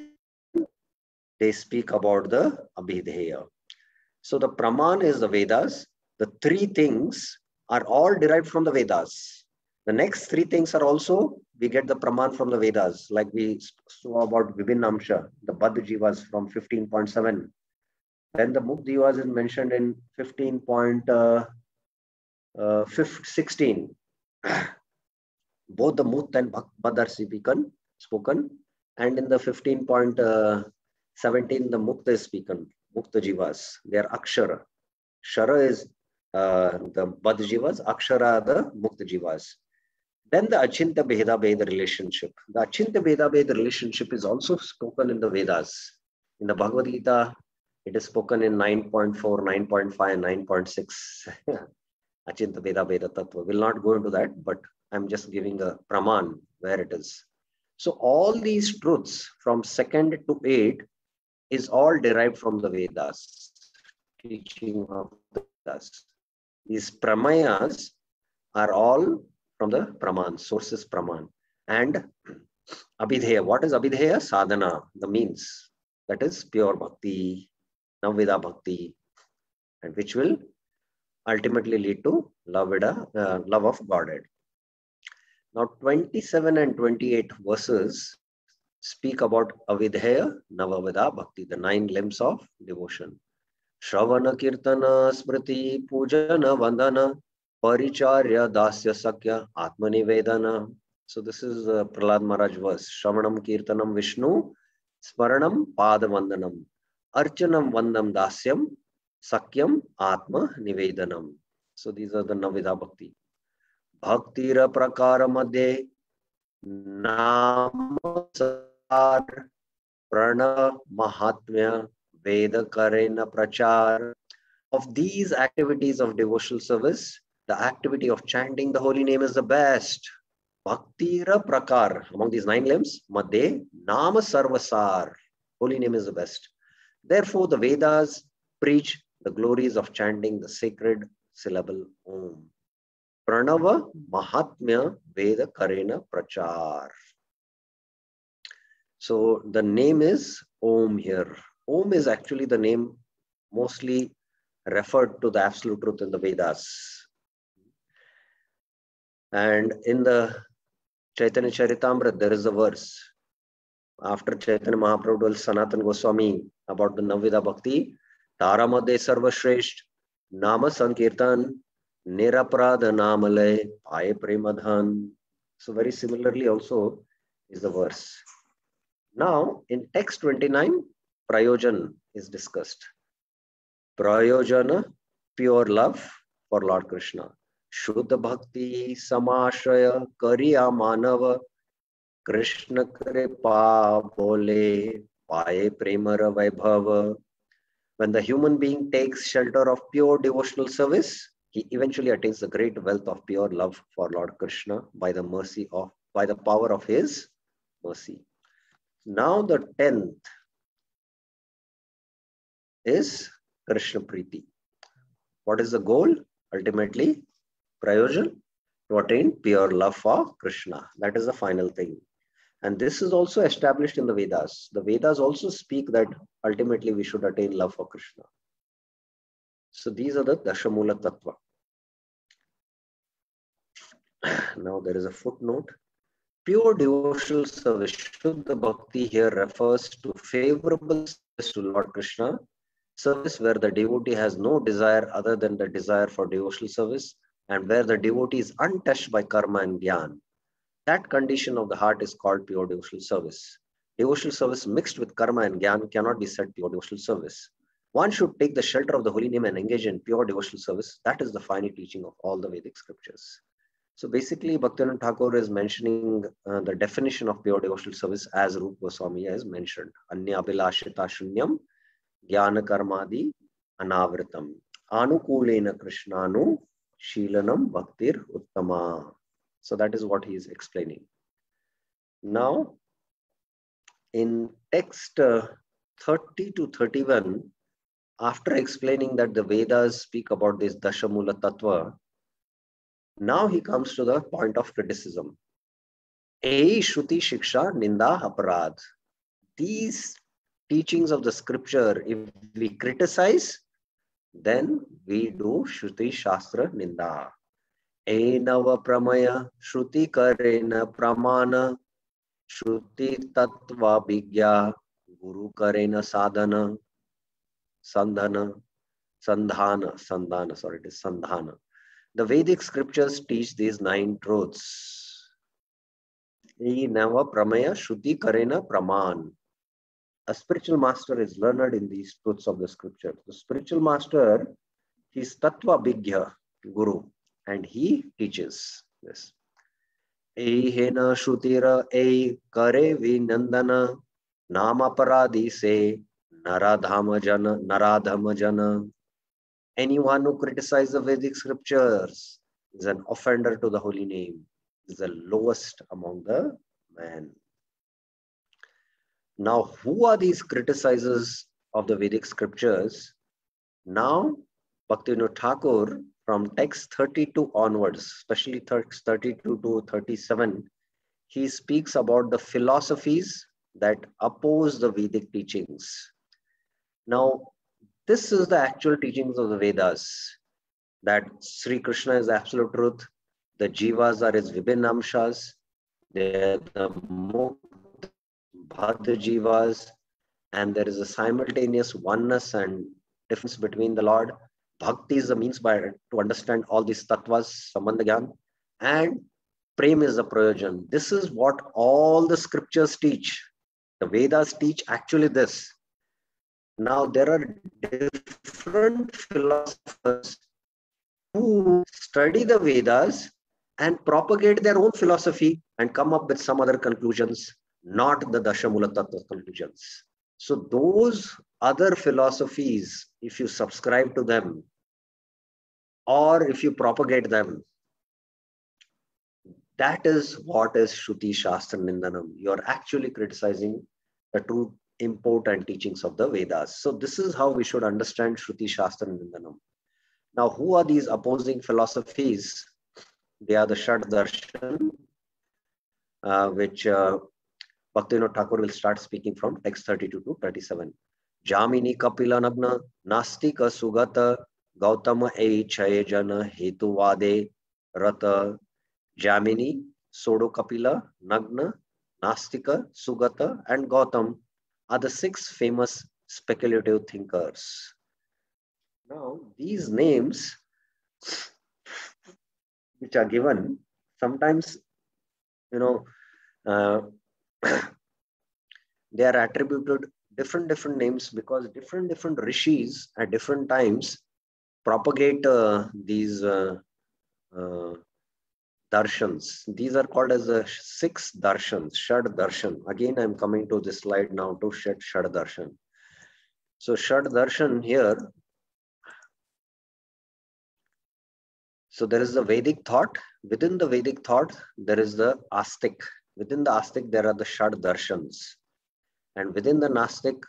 Speaker 1: they speak about the Abhidheya. So the Praman is the Vedas. The 3 things are all derived from the Vedas. The next 3 things are also, we get the Praman from the Vedas, like we saw about Vibhinnamsha, the Baddha Jivas from 15.7. Then the Mukta Jivas is mentioned in 15.16. Both the Mukta and Baddha are spoken. And in the 15.17, the Mukta is spoken. Mukta Jivas, they are Akshara. Shara is the Baddha Jivas, Akshara are the Mukta Jivas. Then the Achintya Bheda Bhed relationship. The Achintya Bheda Bhed relationship is also spoken in the Vedas. In the Bhagavad Gita, it is spoken in 9.4, 9.5, 9.6. Achintya Bheda Bhed Tattva. We'll not go into that, but I'm just giving a Praman where it is. So all these truths from 2nd to 8 is all derived from the Vedas, teaching of the Vedas. These Pramayas are all from the Praman, sources Praman. And Abhidheya, what is Abhidheya? Sadhana, the means. That is pure Bhakti, Navvida Bhakti, and which will ultimately lead to love of Godhead. Now 27 and 28 verses speak about Avidheya, Navavida Bhakti, the 9 limbs of devotion. Shravana Kirtana Smriti Pujana Vandana Paricharya Dasya Sakya Atmanivedana. So this is Prahlad Maharaj verse. Shravanam Kirtanam Vishnu Smaranam Padavandanam Archanam Vandam Dasyam Sakyam Atma Nivedanam. So these are the Navida Bhakti. Bhaktira Prakara Madhe Namasar Prana Mahatmya Veda Karena Prachar. Of these activities of devotional service, the activity of chanting the holy name is the best. Bhaktira Prakar, among these 9 limbs, Madhe Nama Sarvasar, holy name is the best. Therefore, the Vedas preach the glories of chanting the sacred syllable Om. Pranava Mahatmya Veda Karena Prachar. So the name is Om here. Om is actually the name mostly referred to the absolute truth in the Vedas. And in the Chaitanya Charitamrita, there is a verse. After Chaitanya Mahaprabhu told Sanatana Goswami about the Navida Bhakti, Taramade Sarvashresht, Nama Sankirtan, Niraprada Namalay, Paye Premadhan. So very similarly also is the verse. Now in text 29, Prayojan is discussed. Prayojana, pure love for Lord Krishna. Shuddha Bhakti Samashraya Kariya Manava Krishna Kripa Bole Paye Premara Vaibhava. When the human being takes shelter of pure devotional service, he eventually attains the great wealth of pure love for Lord Krishna by the power of his mercy. Now the 10th is Krishna Priti. What is the goal? Ultimately, Prayojan, to attain pure love for Krishna. That is the final thing. And this is also established in the Vedas. The Vedas also speak that ultimately we should attain love for Krishna. So these are the Dashamula Tattva. Now there is a footnote. Pure devotional service, Shuddha Bhakti here refers to favorable service to Lord Krishna, service where the devotee has no desire other than the desire for devotional service and where the devotee is untouched by karma and jnana. That condition of the heart is called pure devotional service. Devotional service mixed with karma and jnana cannot be said pure devotional service. One should take the shelter of the holy name and engage in pure devotional service. That is the final teaching of all the Vedic scriptures. So basically, Bhaktivinoda Thakur is mentioning the definition of pure devotional service as Rupa Goswami has mentioned. Anya abhilashita shunyam jnana karmadi anavritam anukulena krishnanu shilanam bhaktir uttama. So that is what he is explaining. Now, in text 30 to 31, after explaining that the Vedas speak about this Dashamula Tattva, now he comes to the point of criticism. Ei Shruti Shiksha Ninda Aparad. These teachings of the scripture, if we criticize, then we do Shruti Shastra Ninda. Enava Pramaya Shruti Karena Pramana Shruti Tattva Bhigya Guru Karena Sadhana Sandhana. The Vedic scriptures teach these 9 truths. Enava Pramaya Shruti Karena Praman. A spiritual master is learned in these truths of the scripture. The spiritual master, he is Tattva Bhigya Guru. And he teaches this. Ehena Shrutira E Kare Vinandana Nama Paradi Se Naradhama Jana. Anyone who criticizes the Vedic scriptures is an offender to the holy name. Is the lowest among the men. Now, who are these criticizers of the Vedic scriptures? Now, Bhaktivinoda Thakur, from text 32 onwards, especially text 32 to 37, he speaks about the philosophies that oppose the Vedic teachings. Now, this is the actual teachings of the Vedas, that Sri Krishna is absolute truth, the Jivas are his Vibhin Amshas, they are the Mukta Bhadra Jivas, and there is a simultaneous oneness and difference between the Lord. Bhakti is the means to understand all these tattvas, Sambandha Gyan, and Prem is the Prayojan. This is what all the scriptures teach. The Vedas teach actually this. Now, there are different philosophers who study the Vedas and propagate their own philosophy and come up with some other conclusions, not the Dashamula Tattva conclusions. So those other philosophies, if you subscribe to them, or if you propagate them, that is what is Shruti Shastra Nindanam. You are actually criticizing the truth import and teachings of the Vedas. So this is how we should understand Shruti Shastra Nindanam. Now, who are these opposing philosophies? They are the Shad Darshan, which Bhaktivinoda Thakur will start speaking from text 32 to 37. Jamini Kapila Nagna Nastika Sugata Gautama Eichaye Jana Hetuvade Rata. Jamini, Sodo Kapila, Nagna, Nastika, Sugata, and Gautam are the 6 famous speculative thinkers. Now, these names which are given, sometimes, you know, they are attributed different names because different rishis at different times propagate these darshans. These are called as the 6 darshans, Shad Darshan. Again, I'm coming to this slide now to Shad Darshan. So Shad Darshan here. So there is the Vedic thought. Within the Vedic thought, there is the Astic. Within the Astic, there are the Shad Darshans. And within the Nastic,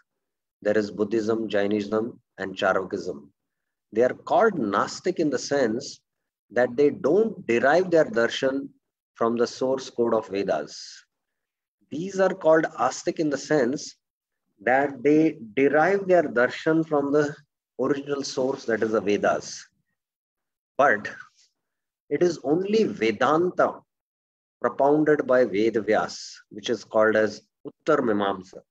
Speaker 1: there is Buddhism, Jainism, and Charvakism. They are called Nastic in the sense that they don't derive their darshan from the source code of Vedas. These are called Astic in the sense that they derive their darshan from the original source, that is the Vedas. But it is only Vedanta propounded by Ved Vyas, which is called as Uttar Mimamsa.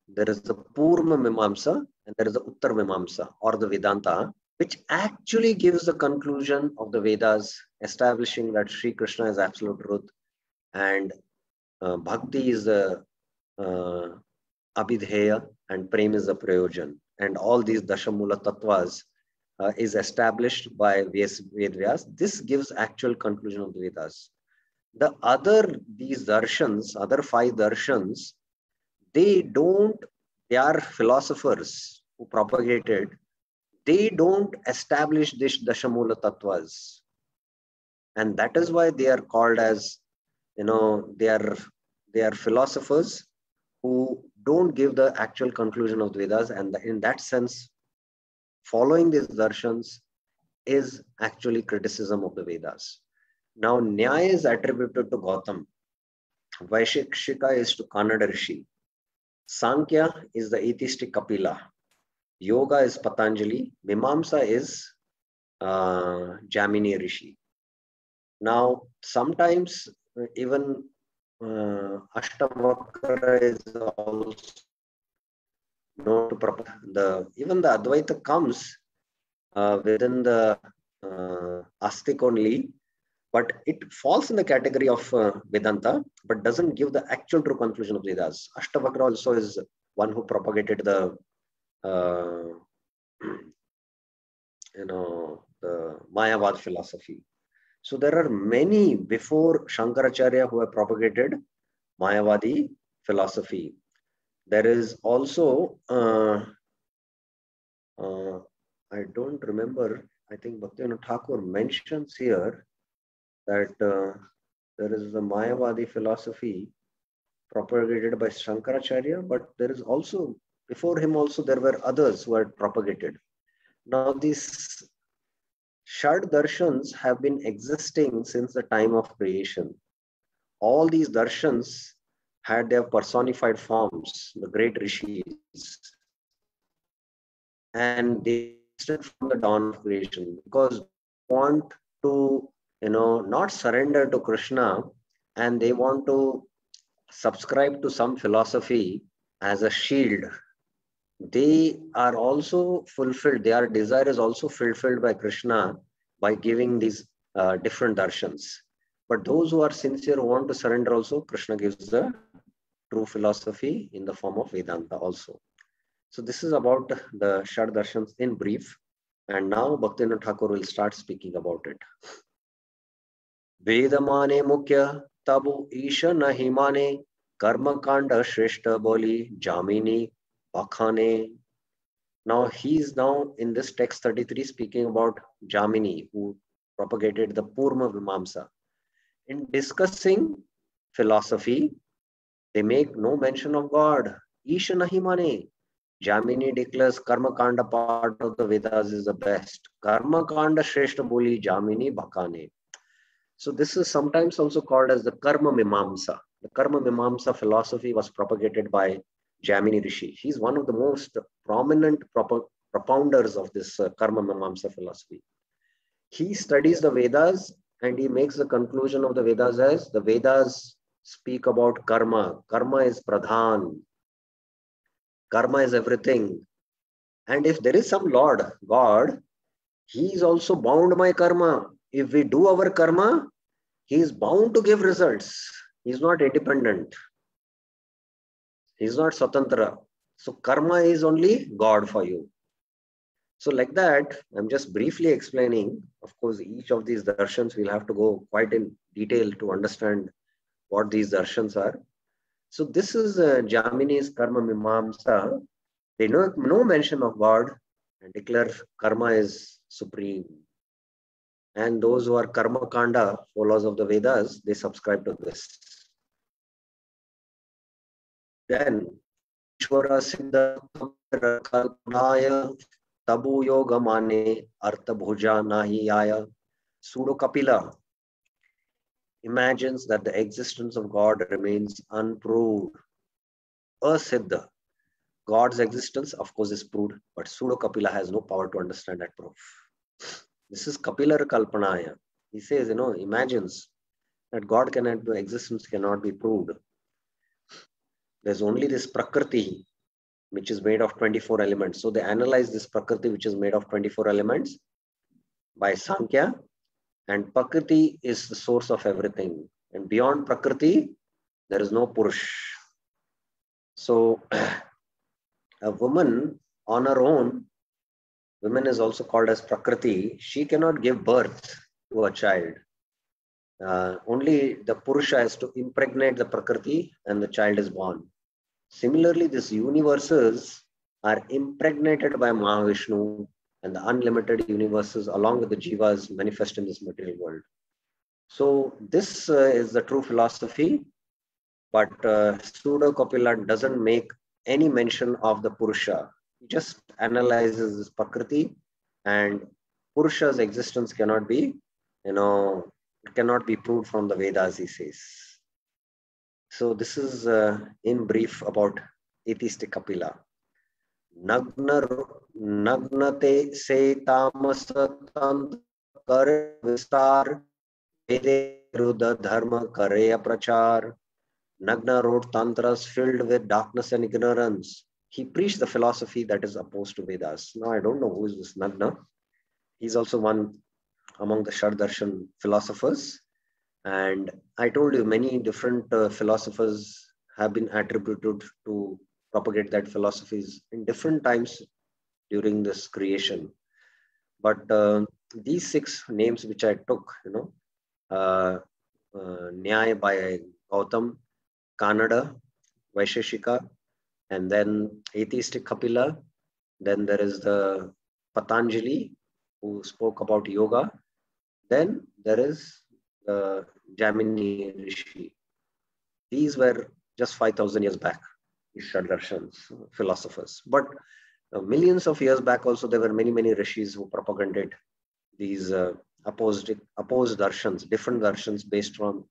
Speaker 1: There is the Purva Mimamsa and there is the Uttar Mimamsa or the Vedanta, which actually gives the conclusion of the Vedas, establishing that Sri Krishna is absolute truth and Bhakti is the Abhidheya and Prem is the Prayojan. And all these Dashamula Tattvas is established by Vedas. This gives actual conclusion of the Vedas. The these darshans, other 5 darshans, they are philosophers who propagated. They don't establish this Dashamula Tattvas. And that is why they are called as, they are philosophers who don't give the actual conclusion of the Vedas. And in that sense, following these darshans is actually criticism of the Vedas. Now, Nyaya is attributed to Gautam. Vaishikshika is to Kannada Rishi. Sankhya is the atheistic Kapila. Yoga is Patanjali. Mimamsa is Jamini Rishi. Now, sometimes even Ashtavakra is also known to even the Advaita comes within the Astic only, but it falls in the category of Vedanta, but doesn't give the actual true conclusion of Vedas. Ashtavakra also is one who propagated the the Mayavad philosophy. So there are many before Shankaracharya who have propagated Mayavadi philosophy. There is also, I don't remember, I think Bhaktivinoda Thakur mentions here that there is the Mayavadi philosophy propagated by Shankaracharya, but there is also, before him also, there were others who had propagated. Now, these Shad Darshans have been existing since the time of creation. All these Darshans had their personified forms, the great rishis. And they existed from the dawn of creation because they want to, not surrender to Krishna, and they want to subscribe to some philosophy as a shield. They are also fulfilled, their desire is also fulfilled by Krishna by giving these different darshans. But those who are sincere, who want to surrender also, Krishna gives the true philosophy in the form of Vedanta also. So this is about the Shad Darshans in brief. And now Bhaktivinoda Thakur will start speaking about it. Vedamane Mukhya Tabu Isha Nahimane Karma Kanda Shreshta Boli Jamini Bakhane. Now he is now in this text 33 speaking about Jamini, who propagated the Purva Mimamsa. In discussing philosophy, They make no mention of God. Isha nahi mane. Jamini declares Karma Kanda part of the Vedas is the best. Karma Kanda Shreshta Boli Jamini Bhakane. So this is sometimes also called as the Karma Mimamsa. The Karma Mimamsa philosophy was propagated by Jamini Rishi. He's one of the most prominent propounders of this Karma Mimamsa philosophy. He studies the Vedas and he makes the conclusion of the Vedas as the Vedas speak about karma. Karma is pradhan. Karma is everything. And if there is some Lord, God, he is also bound by karma. If we do our karma, he is bound to give results. He is not independent. He is not Swatantra. So karma is only God for you. So like that, I'm just briefly explaining. Of course, each of these darshans we'll have to go quite in detail to understand what these darshans are. So this is Jamini's Karma Mimamsa. They know no mention of God and declare karma is supreme. And those who are Karma Kanda, followers of the Vedas, they subscribe to this. Then, Ishvara Siddha Kalpanaya Tabu Yoga Mane Artha Bhuja Nahi Aya. Pseudo Kapila imagines that the existence of God remains unproved. Asiddha. God's existence, of course, is proved, but Pseudo Kapila has no power to understand that proof. This is Kapila Kalpanaya. He says, imagines that God cannot, existence cannot be proved. There's only this Prakriti, which is made of 24 elements. So they analyze this Prakriti, which is made of 24 elements by Sankhya. And Prakriti is the source of everything. And beyond Prakriti, there is no Purush. So a woman on her own, woman is also called as Prakriti. She cannot give birth to a child. Only the Purusha has to impregnate the Prakriti and the child is born. Similarly, these universes are impregnated by Mahavishnu and the unlimited universes along with the jivas manifest in this material world. So this is the true philosophy, but Pseudo Kapila doesn't make any mention of the Purusha. He just analyzes this Prakriti, and Purusha's existence cannot be, cannot be proved from the Vedas, he says. So this is in brief about atheistic Kapila. Nagnate se tamasat kare vistar vede rudha dharma kare prachar. Nagna wrote tantras filled with darkness and ignorance. He preached the philosophy that is opposed to Vedas. Now I don't know who is this Nagna. He's also one among the Shardarshan philosophers. And I told you many different philosophers have been attributed to propagate that philosophies in different times during this creation. But these 6 names which I took, Nyaya by Gautam, Kannada, Vaisheshika, and then atheistic Kapila. Then there is the Patanjali who spoke about yoga. Then there is Jamini Rishi. These were just 5,000 years back, these Shardarshans, philosophers. But millions of years back also, there were many, many rishis who propagated these opposed darshans, different darshans based from,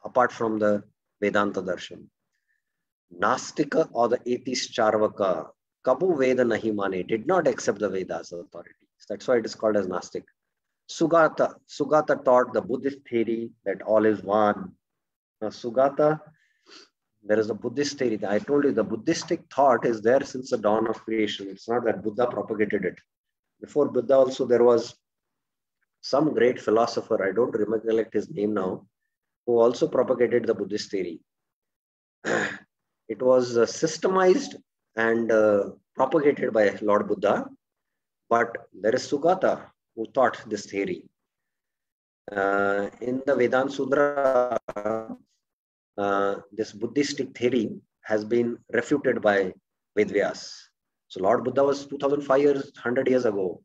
Speaker 1: apart from the Vedanta darshan. Nastika or the atheist Charvaka, Kabu Veda Nahi Mane, did not accept the Vedas authorities. That's why it is called as Nastik. Sugata taught the Buddhist theory that all is one. Now, Sugata, there is a Buddhist theory. I told you the Buddhistic thought is there since the dawn of creation. It's not that Buddha propagated it. Before Buddha also there was some great philosopher, I don't recollect his name now, who also propagated the Buddhist theory. It was systemized and propagated by Lord Buddha, but there is Sugata who taught this theory. In the Vedanta Sudra, this Buddhistic theory has been refuted by Vedvyas. So Lord Buddha was 2,500 years ago,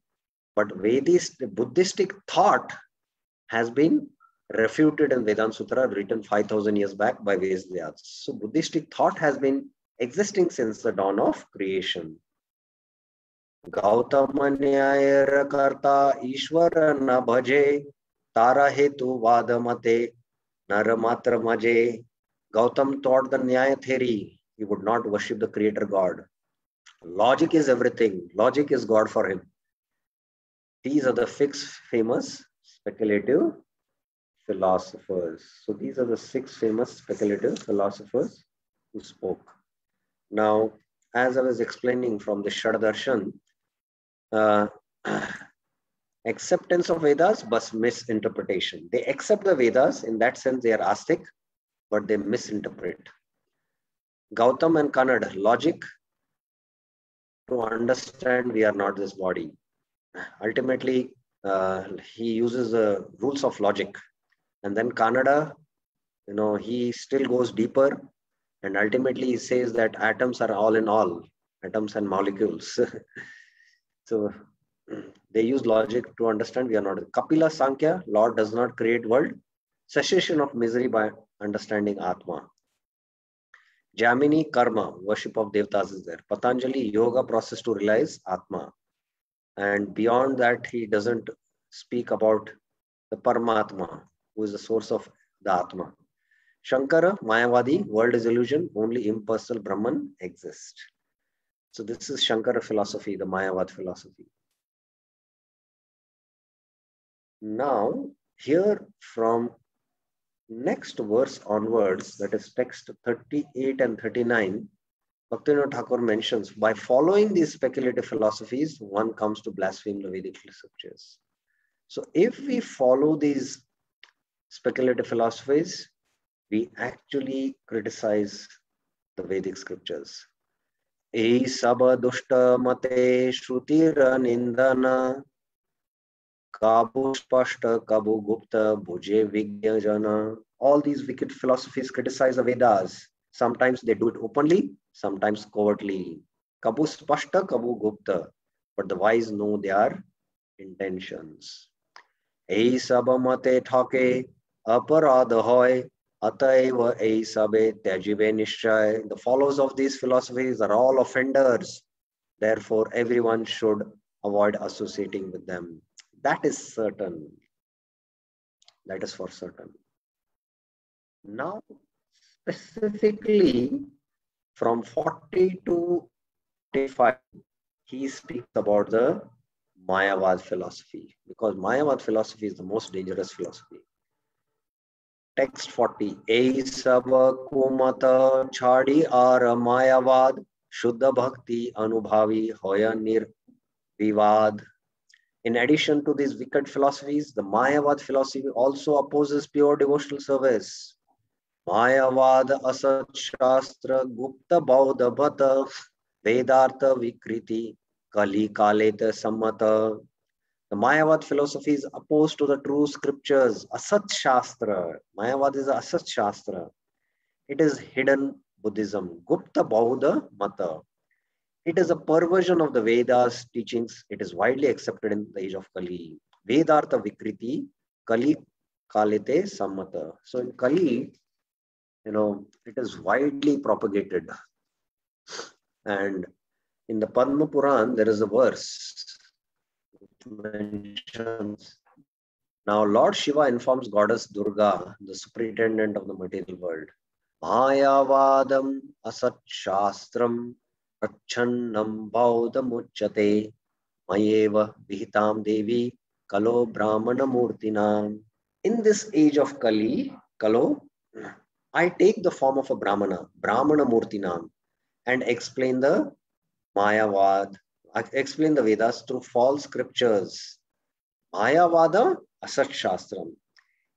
Speaker 1: but Buddhistic thought has been refuted in Vedanta Sutra, written 5,000 years back by Vedas. So Buddhistic thought has been existing since the dawn of creation. Gautama Nyaya Karta Ishwara na bhaje, Tara hetu vadamate, Naramatra maje. Gautam taught the Nyaya theory. He would not worship the creator God. Logic is everything. Logic is God for him. These are the six famous speculative philosophers. So these are the six famous speculative philosophers who spoke. Now, as I was explaining from the Shadadarshan, acceptance of Vedas but misinterpretation. They accept the Vedas, in that sense they are Astic, but they misinterpret. Gautam and Kannada, logic to understand we are not this body. Ultimately, he uses the rules of logic. And then Kannada, he still goes deeper, and ultimately he says that atoms are all in all, atoms and molecules. So they use logic to understand we are not. Kapila Sankhya, Lord does not create world. Cessation of misery by understanding Atma. Jamini Karma, worship of Devatas is there. Patanjali, yoga process to realize Atma. And beyond that, he doesn't speak about the Paramatma, who is the source of the Atma. Shankara, Mayavadi, world is illusion, only impersonal Brahman exists. So this is Shankara philosophy, the Mayavad philosophy. Now, here from next verse onwards, that is text 38 and 39, Bhaktivinoda Thakur mentions, by following these speculative philosophies, one comes to blaspheme the Vedic scriptures. So if we follow these speculative philosophies, we actually criticize the Vedic scriptures. E saba dushta mate shrutira nindana kabu spashta kabu gupta bhuje vigyajana. All these wicked philosophies criticize the Vedas. Sometimes they do it openly, sometimes covertly. Kabu spashta kabu gupta. But the wise know their intentions. E saba mate thake aparadha hoy. The followers of these philosophies are all offenders. Therefore, everyone should avoid associating with them. That is certain. That is for certain. Now, specifically from 40 to 45, he speaks about the Mayavad philosophy, because Mayavad philosophy is the most dangerous philosophy. Text 40. Ei saba kumata chadi ara mayavad shuddha bhakti anubhavi hoya nirvivad. In addition to these wicked philosophies, the Mayavad philosophy also opposes pure devotional service. Mayavad asat shastra gupta bauddha bhata vedartha vikriti kali kaleta sammata. The Mayavad philosophy is opposed to the true scriptures, Asat Shastra. Mayavad is Asat Shastra. It is hidden Buddhism, Gupta Bauddha Mata. It is a perversion of the Vedas teachings. It is widely accepted in the age of Kali. Vedartha Vikriti, Kali Kalite Sammata. So in Kali, it is widely propagated. And in the Padma Puran, there is a verse mentions. Now, Lord Shiva informs Goddess Durga, the superintendent of the material world. Mayavadam asat shastram prachannam bauddham uchyate mayeva vihitam devi kalo brahmana murtinam. In this age of Kali, Kalo, I take the form of a Brahmana murtinam, and explain the Mayavad. I explain the Vedas through false scriptures. Mayavada Asat Shastram,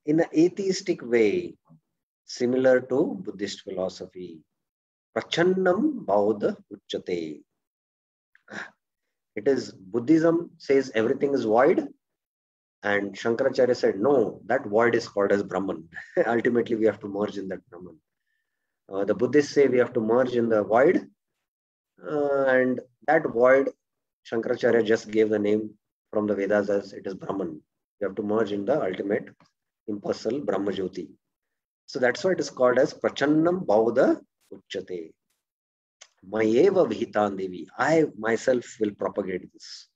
Speaker 1: in an atheistic way, similar to Buddhist philosophy. Prachannam Bauddha Uchyate. It is Buddhism says everything is void, and Shankaracharya said, no, that void is called as Brahman. Ultimately, we have to merge in that Brahman. The Buddhists say we have to merge in the void, and that void, Shankaracharya just gave the name from the Vedas as it is Brahman. You have to merge in the ultimate impersonal Brahma Jyoti. So that's why it is called as Prachannam Bauda Uchyate. Mayeva Vihitan Devi. I myself will propagate this.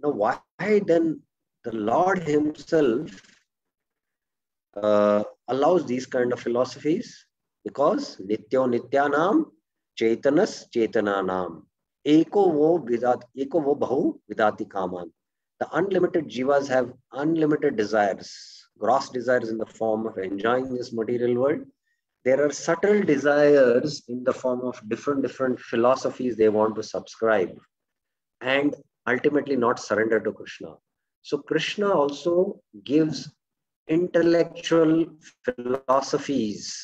Speaker 1: Now, why then the Lord himself allows these kind of philosophies? Because Nityo Nityanam Chaitanas Chaitananam Eko vo Bahu Vidati Kaman. The unlimited jivas have unlimited desires, gross desires in the form of enjoying this material world. There are subtle desires in the form of different philosophies they want to subscribe and ultimately not surrender to Krishna. So Krishna also gives intellectual philosophies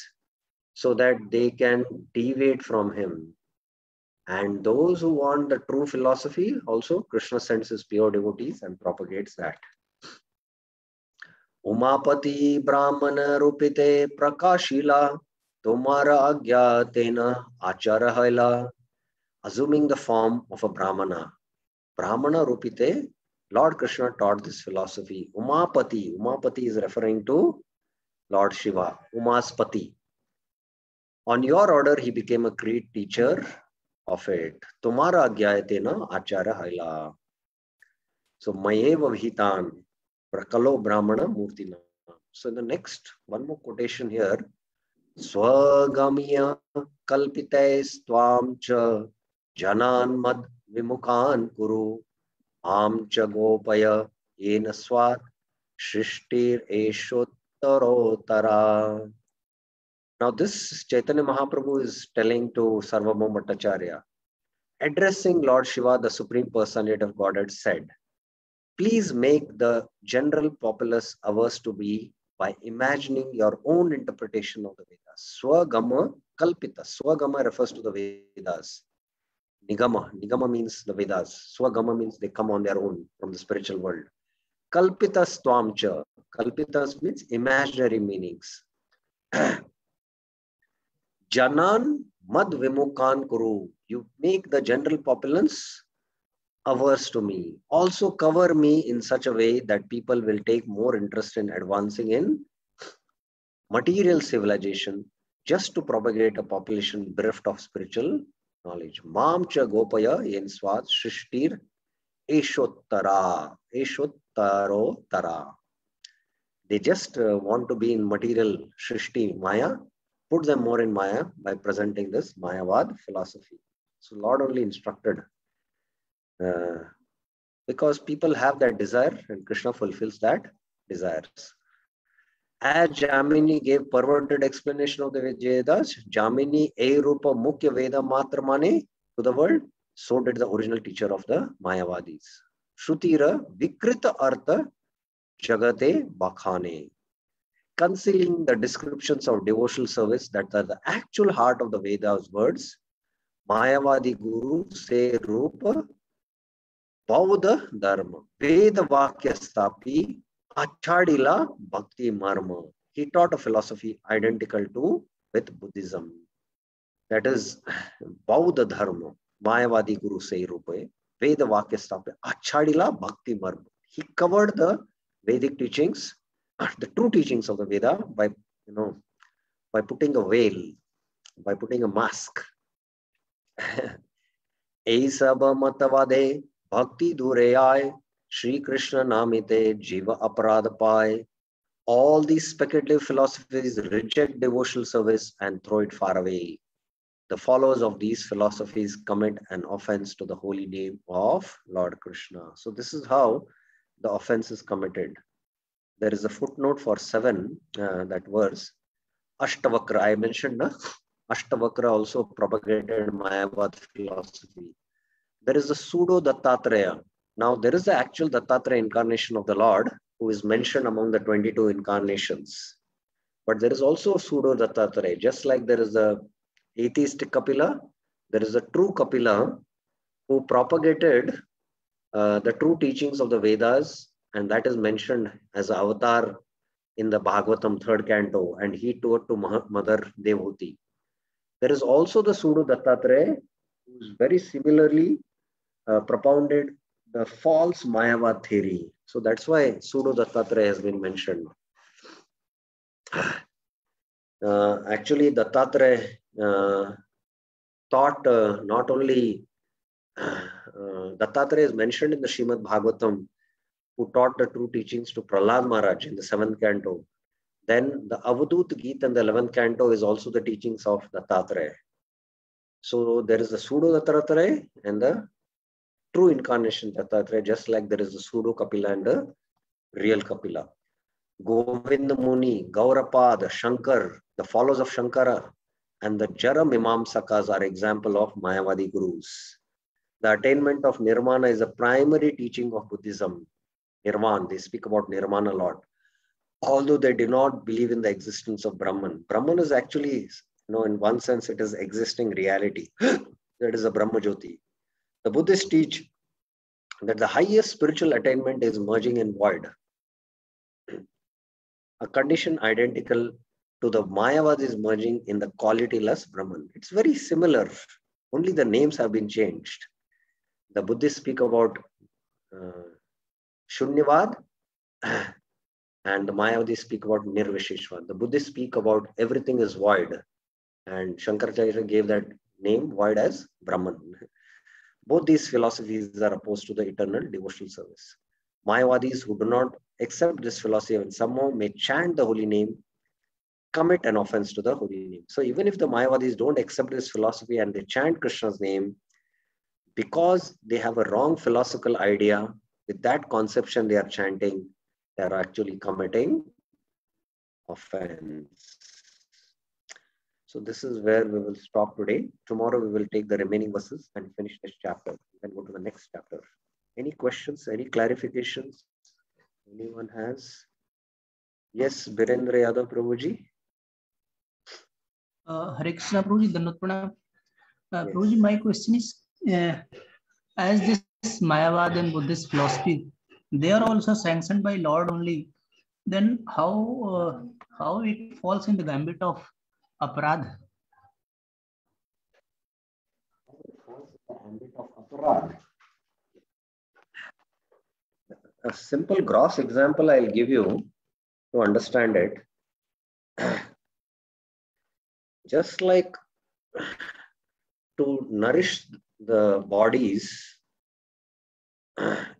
Speaker 1: so that they can deviate from him. And those who want the true philosophy, also Krishna sends his pure devotees and propagates that. Umapati Brahmana Rupite Prakashila Tomara Agya Tena Acharahila. Assuming the form of a Brahmana. Brahmana Rupite, Lord Krishna taught this philosophy. Umapati. Umapati is referring to Lord Shiva. Umaspati. On your order, he became a great teacher of it. Tumara agyayatena achara haila. So mayeva vihitan prakalo brahmana murtina. So in the next, one more quotation here. Swagamiya kalpitais tvam cha janan mad vimukan kuru am cha gopaya yena swat shrishtir eshotarotara. Now this Chaitanya Mahaprabhu is telling to Sarvabhauma Bhattacharya, addressing Lord Shiva, the Supreme Personality of Godhead, said, please make the general populace averse to me by imagining your own interpretation of the Vedas. Swagama kalpita. Swagama refers to the Vedas. Nigama. Nigama means the Vedas. Swagama means they come on their own from the spiritual world. Kalpitas twamcha. Kalpitas means imaginary meanings. Janan mad vimukan kuru. You make the general populace averse to me. Also cover me in such a way that people will take more interest in advancing in material civilization just to propagate a population bereft of spiritual knowledge. Mam cha gopaya yen swat shrishtir eshottara. Eshottaro tara. They just want to be in material shrishti, maya. Put them more in maya by presenting this Mayavad philosophy. So Lord only instructed because people have that desire and Krishna fulfills that desires. As Jamini gave perverted explanation of the Vedas, Jamini e rupa mukhya Veda matra mane to the world, so did the original teacher of the Mayavadis. Shrutira vikrita artha jagate bakhane. Concealing the descriptions of devotional service that are the actual heart of the Vedas words, Mayavadi Guru say Rupa Bauddha Dharma, Veda Vakya Stapi, Achadila Bhakti Marma. He taught a philosophy identical to with Buddhism. That is Bauddha Dharma, Mayavadi Guru say Rupa, Veda Vakya Stapi, Achadila Bhakti Marma. He covered the Vedic teachings, the true teachings of the Veda by putting a veil, by putting a mask. Aisaba Matavade Bhakti Dureyai Shri Krishna Namite Jiva Aparadapai. All these speculative philosophies reject devotional service and throw it far away. The followers of these philosophies commit an offense to the holy name of Lord Krishna. So this is how the offense is committed. There is a footnote for 7, that verse. Ashtavakra, I mentioned, Ashtavakra also propagated Mayavad philosophy. There is a pseudo Dattatreya. Now, there is the actual Dattatreya incarnation of the Lord who is mentioned among the 22 incarnations. But there is also a pseudo Dattatreya. Just like there is a atheistic Kapila, there is a true Kapila who propagated the true teachings of the Vedas, and that is mentioned as an avatar in the Bhagavatam 3rd canto, and he taught to Mother Devhuti. There is also the pseudo Dattatreya who is very similarly propounded the false Mayavad theory. So that's why pseudo Dattatreya has been mentioned. Actually, Dattatreya taught not only Dattatreya is mentioned in the Srimad Bhagavatam, who taught the true teachings to Prahlad Maharaj in the 7th canto. Then the Avadut Geet in the 11th canto is also the teachings of Dattatreya. So there is the pseudo Dattatreya and the true incarnation Dattatreya, just like there is the pseudo Kapila and the real Kapila. Govinda Muni, Gaurapad, Shankar, the followers of Shankara, and the Jara Mimamsakas are example of Mayavadi gurus. The attainment of Nirvana is a primary teaching of Buddhism. Nirvana, they speak about Nirvana a lot. Although they do not believe in the existence of Brahman. Brahman is actually, in one sense, it is existing reality. That is a Brahma Jyoti. The Buddhists teach that the highest spiritual attainment is merging in void. A condition identical to the Mayavadis merging in the qualityless Brahman. It's very similar. Only the names have been changed. The Buddhists speak about Shunyavad, and the Mayavadis speak about Nirvisheshvad. The Buddhists speak about everything is void, and Shankaracharya gave that name void as Brahman. Both these philosophies are opposed to the eternal devotional service. Mayavadis who do not accept this philosophy and somehow may chant the holy name, commit an offense to the holy name. So even if the Mayavadis don't accept this philosophy and they chant Krishna's name, because they have a wrong philosophical idea, with that conception they are chanting, they are actually committing offense. So this is where we will stop today. Tomorrow we will take the remaining verses and finish this chapter. Then go to the next chapter. Any questions? Any clarifications? Anyone has? Yes, Birendra Yadav Prabhuji.
Speaker 2: Hare Krishna Prabhuji, Dandavat Pranam.
Speaker 1: Yes.
Speaker 2: Prabhuji, my question is, as this Mayavad and Buddhist philosophy, they are also sanctioned by Lord only. Then how it falls in the gambit of aparadha?
Speaker 1: A simple gross example I'll give you to understand it. Just like to nourish the bodies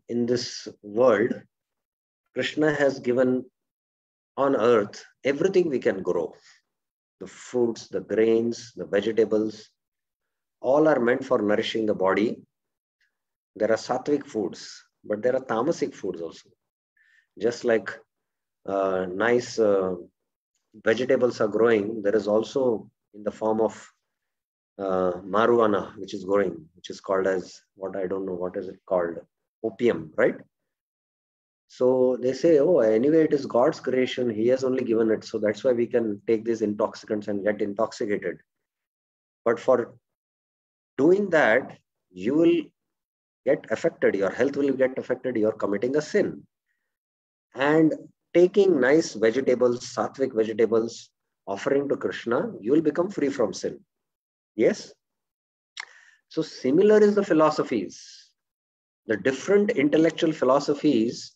Speaker 1: in this world, Krishna has given on earth everything we can grow. The fruits, the grains, the vegetables, all are meant for nourishing the body. There are sattvic foods, but there are tamasic foods also. Just like nice vegetables are growing, there is also in the form of marijuana, which is growing, which is called as what I don't know, what is it called? Opium, right? So they say, oh, anyway, it is God's creation. He has only given it. So that's why we can take these intoxicants and get intoxicated. But for doing that, you will get affected. Your health will get affected. You're committing a sin. And taking nice vegetables, sattvic vegetables, offering to Krishna, you will become free from sin. Yes? So similar is the philosophies. The different intellectual philosophies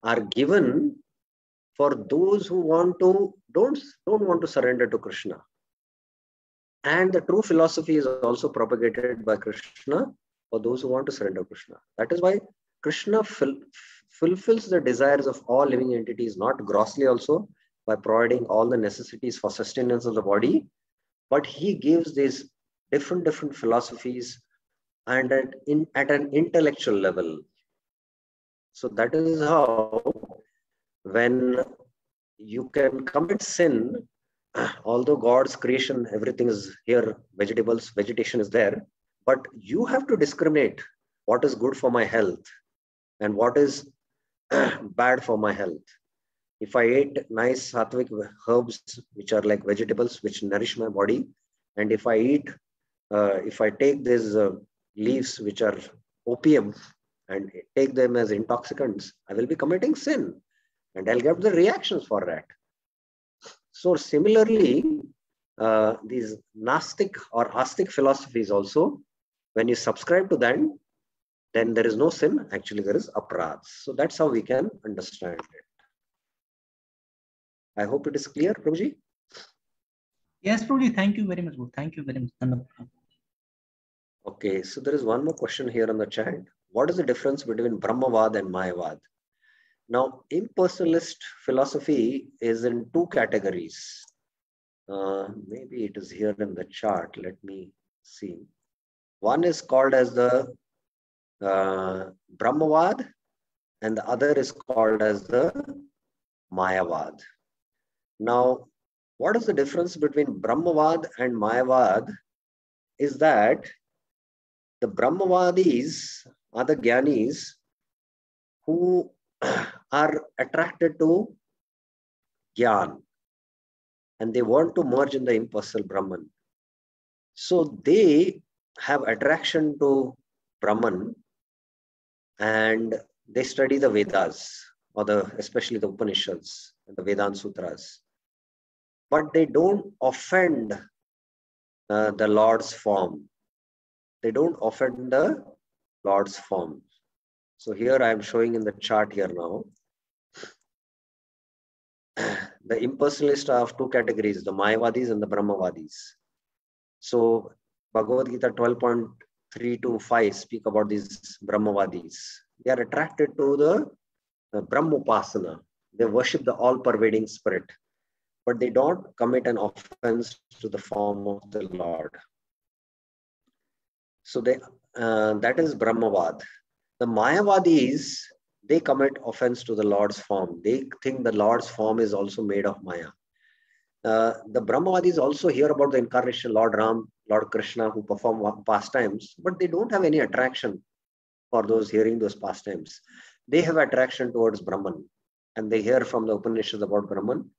Speaker 1: are given for those who don't want to surrender to Krishna. And the true philosophy is also propagated by Krishna for those who want to surrender to Krishna. That is why Krishna fulfills the desires of all living entities, not grossly also by providing all the necessities for sustenance of the body, but he gives these different philosophies and at an intellectual level. So that is how when you can commit sin, although God's creation, everything is here, vegetation is there, but you have to discriminate what is good for my health and what is bad for my health. If I ate nice sattvic herbs, which are like vegetables, which nourish my body, and if I take these leaves, which are opium, and take them as intoxicants, I will be committing sin and I'll get the reactions for that. So similarly, these Gnostic or Astic philosophies also, when you subscribe to them, then there is no sin, actually there is aparadha. So that's how we can understand it. I hope it is clear, Prabhuji.
Speaker 2: Yes, Prabhuji, thank you very much. Thank you very much.
Speaker 1: Okay, so there is one more question here on the chat. What is the difference between Brahmavad and Mayavad? Now, impersonalist philosophy is in two categories. Maybe it is here in the chart. Let me see. One is called as the Brahmavad, and the other is called as the Mayavad. Now, what is the difference between Brahmavad and Mayavad is that the Brahmavadis are the Gyanis who are attracted to Gyan and they want to merge in the impersonal Brahman. So they have attraction to Brahman and they study the Vedas or especially the Upanishads and the Vedanta Sutras. But they don't offend the Lord's form. They don't offend the Lord's form. So here I am showing in the chart here now. The impersonalists are of two categories, the Mayavadis and the Brahmavadis. So Bhagavad Gita 12.3 to 5 speak about these Brahmavadis. They are attracted to the Brahmopasana. They worship the all-pervading spirit, but they don't commit an offense to the form of the Lord. So that is Brahmavad. The Mayavadis, they commit offense to the Lord's form. They think the Lord's form is also made of Maya. The Brahmavadis also hear about the incarnation, Lord Ram, Lord Krishna, who perform pastimes, but they don't have any attraction for those hearing those pastimes. They have attraction towards Brahman, and they hear from the Upanishads about Brahman,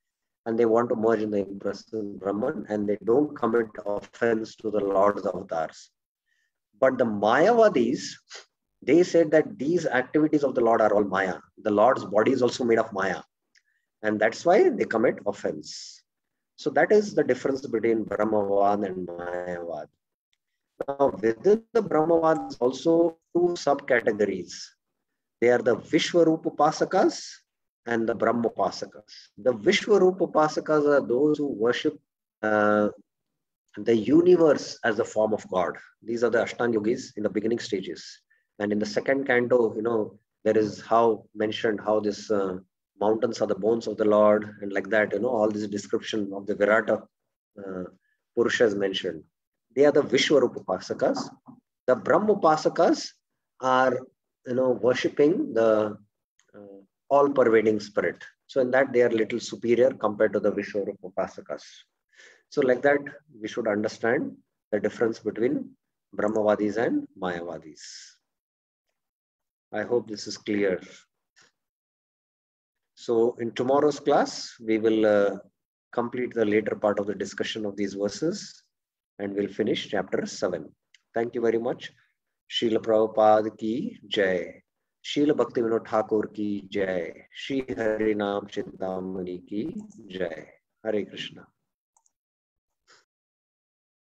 Speaker 1: and they want to merge in the impersonal Brahman, and they don't commit offense to the Lord's avatars. But the Mayavadis, they said that these activities of the Lord are all Maya. The Lord's body is also made of Maya. And that's why they commit offense. So that is the difference between Brahmavad and Mayavad. Now, within the Brahmavad, also two subcategories. They are the Vishwarupa Upasakas and the Brahmopasakas. The Vishwarupa Upasakas are those who worship the universe as a form of God. These are the Ashtanga Yogis in the beginning stages. And in the second canto, there is how mentioned how this mountains are the bones of the Lord, and like that, all this description of the Virata Purusha is mentioned. They are the Vishwarupa Upasakas. The Brahmopasakas are, worshipping the all-pervading spirit. So in that, they are little superior compared to the Vishwarupa Upasakas. So like that, we should understand the difference between Brahmavadis and Mayavadis. I hope this is clear. So in tomorrow's class, we will complete the later part of the discussion of these verses and we'll finish chapter 7. Thank you very much. Srila Prabhupada ki jai. Srila Bhaktivinoda Thakur ki jai. Shri Harinam Chintamani ki jai. Hare Krishna.